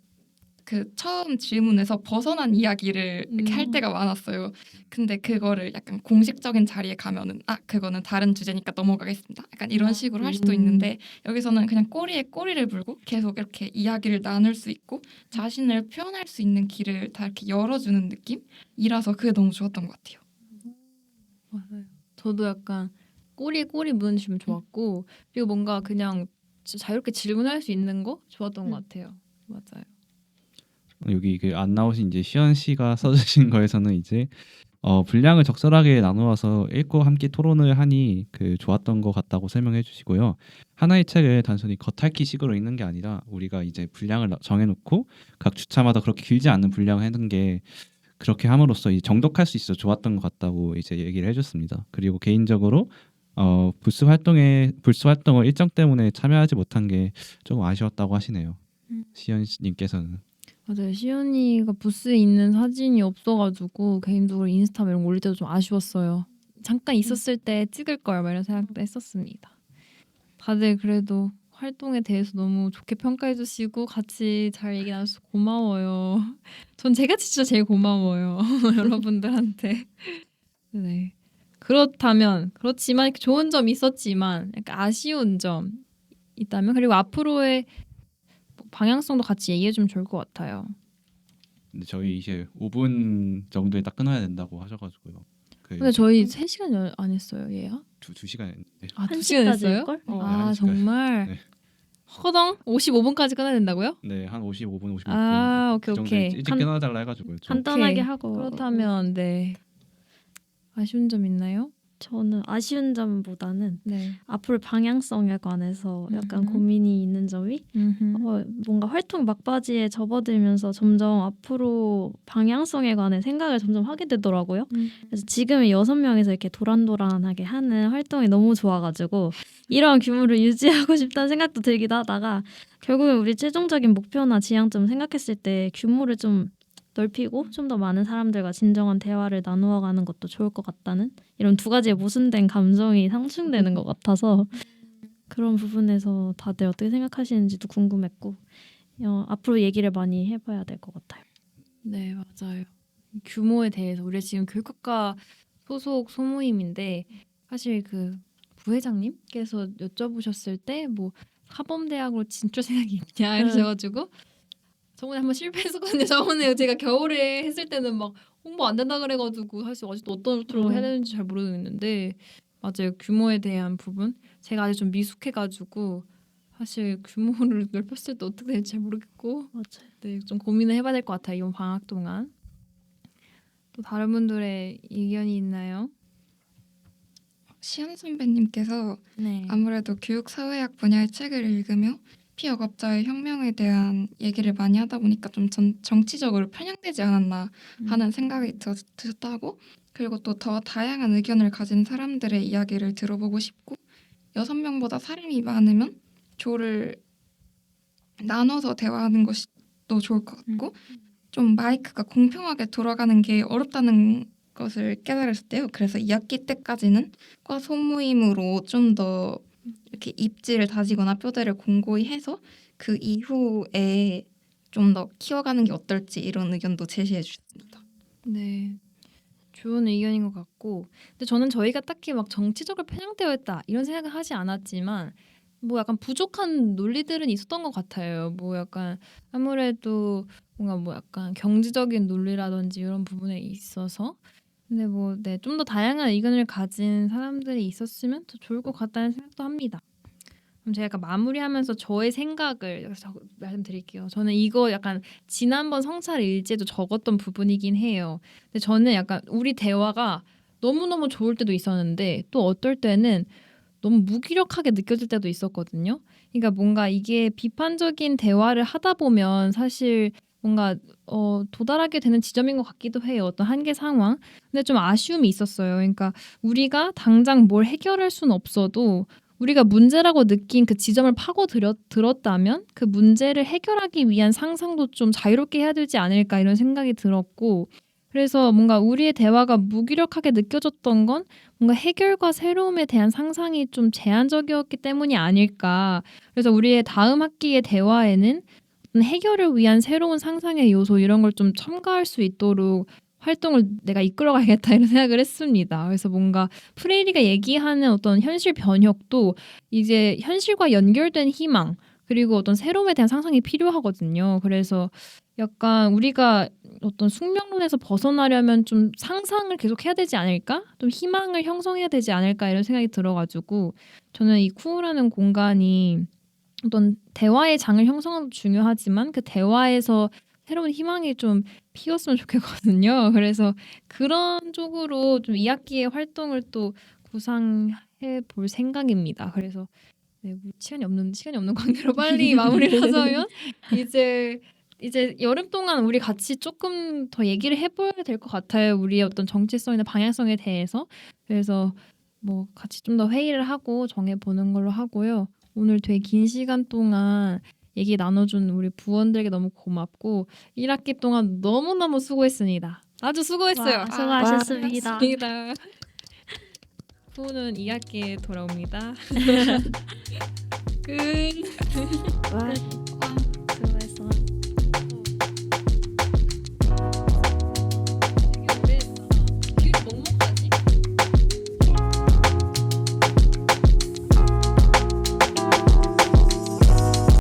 그 처음 질문에서 벗어난 이야기를 이렇게 할 때가 많았어요. 근데 그거를 약간 공식적인 자리에 가면은 그거는 다른 주제니까 넘어가겠습니다. 약간 이런 식으로 할 수도 있는데 여기서는 그냥 꼬리에 꼬리를 물고 계속 이렇게 이야기를 나눌 수 있고 자신을 표현할 수 있는 길을 다 이렇게 열어주는 느낌이라서 그게 너무 좋았던 것 같아요. 맞아요. 저도 약간 꼬리에 꼬리 물어주시면 좋았고 그리고 뭔가 그냥 자유롭게 질문할 수 있는 거 좋았던 것 같아요. 맞아요. 여기 그 안 나오신 이제 시연 씨가 써주신 거에서는 이제 분량을 적절하게 나누어서 읽고 함께 토론을 하니 그 좋았던 것 같다고 설명해 주시고요. 하나의 책을 단순히 겉핥기식으로 읽는 게 아니라 우리가 이제 분량을 정해놓고 각 주차마다 그렇게 길지 않은 분량을 하는 게 그렇게 함으로써 이 정독할 수 있어 좋았던 것 같다고 이제 얘기를 해줬습니다. 그리고 개인적으로 부스 활동을 일정 때문에 참여하지 못한 게 조금 아쉬웠다고 하시네요. 시연님께서는. 맞아요. 시연이가 부스에 있는 사진이 없어가지고 개인적으로 인스타 이런 거 올릴 때도 좀 아쉬웠어요. 잠깐 있었을 때 찍을 걸 막 이런 생각도 했었습니다. 다들 그래도 활동에 대해서 너무 좋게 평가해 주시고 같이 잘 얘기 나눠서 고마워요. 전 제가 진짜 제일 고마워요. 여러분들한테. 네. 그렇지만 이렇게 좋은 점이 있었지만 약간 아쉬운 점 있다면 그리고 앞으로의 방향성도 같이 얘기해 주면 좋을 것 같아요. 근데 저희 이제 5분 정도에 딱 끊어야 된다고 하셔가지고요. 근데 저희 3시간 안 했어요, 얘야? 2시간 했는데. 아, 2시간 1시까지 했어요? 할걸? 네, 아, 1시간. 정말? 네. 허덩 55분까지 끊어야 된다고요? 네, 한 55분, 56분. 아, 그 오케이, 정도에 오케이. 일찍 끊어달라 해가지고요. 간단하게 오케이. 하고 그렇다면 네. 아쉬운 점 있나요? 저는 아쉬운 점보다는 네. 앞으로 방향성에 관해서 약간 음흠. 고민이 있는 점이 뭔가 활동 막바지에 접어들면서 점점 앞으로 방향성에 관해 생각을 점점 하게 되더라고요. 그래서 지금 6명이서 이렇게 도란도란하게 하는 활동이 너무 좋아가지고 이런 규모를 유지하고 싶다는 생각도 들기도 하다가 결국엔 우리 최종적인 목표나 지향점 생각했을 때 규모를 좀 넓히고 좀 더 많은 사람들과 진정한 대화를 나누어가는 것도 좋을 것 같다는 이런 두 가지의 모순된 감정이 상충되는 것 같아서 그런 부분에서 다들 어떻게 생각하시는지도 궁금했고 앞으로 얘기를 많이 해봐야 될 것 같아요. 네, 맞아요. 규모에 대해서 우리 지금 교육학과 소속 소모임인데 사실 그 부회장님께서 여쭤보셨을 때 뭐 사범대학으로 진출 생각이 있냐 이러셔가지고 저번에 한번 실패했었거든요. 저번에 제가 겨울에 했을 때는 막 홍보 안 된다 그래가지고 사실 아직도 어떤 루트로 해야 되는지 잘 모르겠는데 맞아요. 규모에 대한 부분 제가 아직 좀 미숙해가지고 사실 규모를 넓혔을 때 어떻게 될지 잘 모르겠고 맞아요. 네, 좀 고민을 해봐야 될 것 같아요. 이번 방학 동안. 또 다른 분들의 의견이 있나요? 시연 선배님께서 네. 아무래도 교육사회학 분야의 책을 읽으며 피역업자의 혁명에 대한 얘기를 많이 하다 보니까 좀 정치적으로 편향되지 않았나 하는 생각이 드셨다고, 그리고 또 더 다양한 의견을 가진 사람들의 이야기를 들어보고 싶고 6명보다 사람이 많으면 조를 나눠서 대화하는 것이 또 좋을 것 같고 좀 마이크가 공평하게 돌아가는 게 어렵다는 것을 깨달았대요. 그래서 2학기 때까지는 과 소모임으로 좀 더 이렇게 입지를 다지거나 뼈대를 공고히 해서 그 이후에 좀 더 키워가는 게 어떨지 이런 의견도 제시해 주셨습니다. 네. 좋은 의견인 것 같고 근데 저는 저희가 딱히 막 정치적으로 편향되어 있다 이런 생각을 하지 않았지만 뭐 약간 부족한 논리들은 있었던 것 같아요. 뭐 약간 아무래도 뭔가 뭐 약간 경제적인 논리라든지 이런 부분에 있어서 근데 뭐 네, 좀 더 다양한 의견을 가진 사람들이 있었으면 더 좋을 것 같다는 생각도 합니다. 그럼 제가 약간 마무리하면서 저의 생각을 말씀드릴게요. 저는 이거 약간 지난번 성찰 일지에도 적었던 부분이긴 해요. 근데 저는 약간 우리 대화가 너무너무 좋을 때도 있었는데 또 어떨 때는 너무 무기력하게 느껴질 때도 있었거든요. 그러니까 뭔가 이게 비판적인 대화를 하다 보면 사실 뭔가 도달하게 되는 지점인 것 같기도 해요. 어떤 한계 상황. 근데 좀 아쉬움이 있었어요. 그러니까 우리가 당장 뭘 해결할 수는 없어도 우리가 문제라고 느낀 그 지점을 들었다면 그 문제를 해결하기 위한 상상도 좀 자유롭게 해야 되지 않을까 이런 생각이 들었고 그래서 뭔가 우리의 대화가 무기력하게 느껴졌던 건 뭔가 해결과 새로움에 대한 상상이 좀 제한적이었기 때문이 아닐까. 그래서 우리의 다음 학기의 대화에는 해결을 위한 새로운 상상의 요소 이런 걸 좀 첨가할 수 있도록 활동을 내가 이끌어가야겠다 이런 생각을 했습니다. 그래서 뭔가 프레이리가 얘기하는 어떤 현실 변혁도 이제 현실과 연결된 희망 그리고 어떤 새로움에 대한 상상이 필요하거든요. 그래서 약간 우리가 어떤 숙명론에서 벗어나려면 좀 상상을 계속 해야 되지 않을까? 좀 희망을 형성해야 되지 않을까 이런 생각이 들어가지고 저는 이 쿠우라는 공간이 어떤 대화의 장을 형성하는 것도 중요하지만 그 대화에서 새로운 희망이 좀 피었으면 좋겠거든요. 그래서 그런 쪽으로 좀 2학기의 활동을 또 구상해 볼 생각입니다. 그래서 네, 뭐 시간이 없는 관계로 빨리 마무리를 하자면 이제 이제 여름 동안 우리 같이 조금 더 얘기를 해봐야 될 것 같아요. 우리의 어떤 정체성이나 방향성에 대해서. 그래서 뭐 같이 좀 더 회의를 하고 정해보는 걸로 하고요. 오늘 되게 긴 시간 동안 얘기 나눠준 우리 부원들에게 너무 고맙고 1학기 동안 너무너무 수고했습니다. 아주 수고했어요. 와, 수고하셨습니다. 고맙습니다. 부는 2학기에 돌아옵니다. 끝. 끝.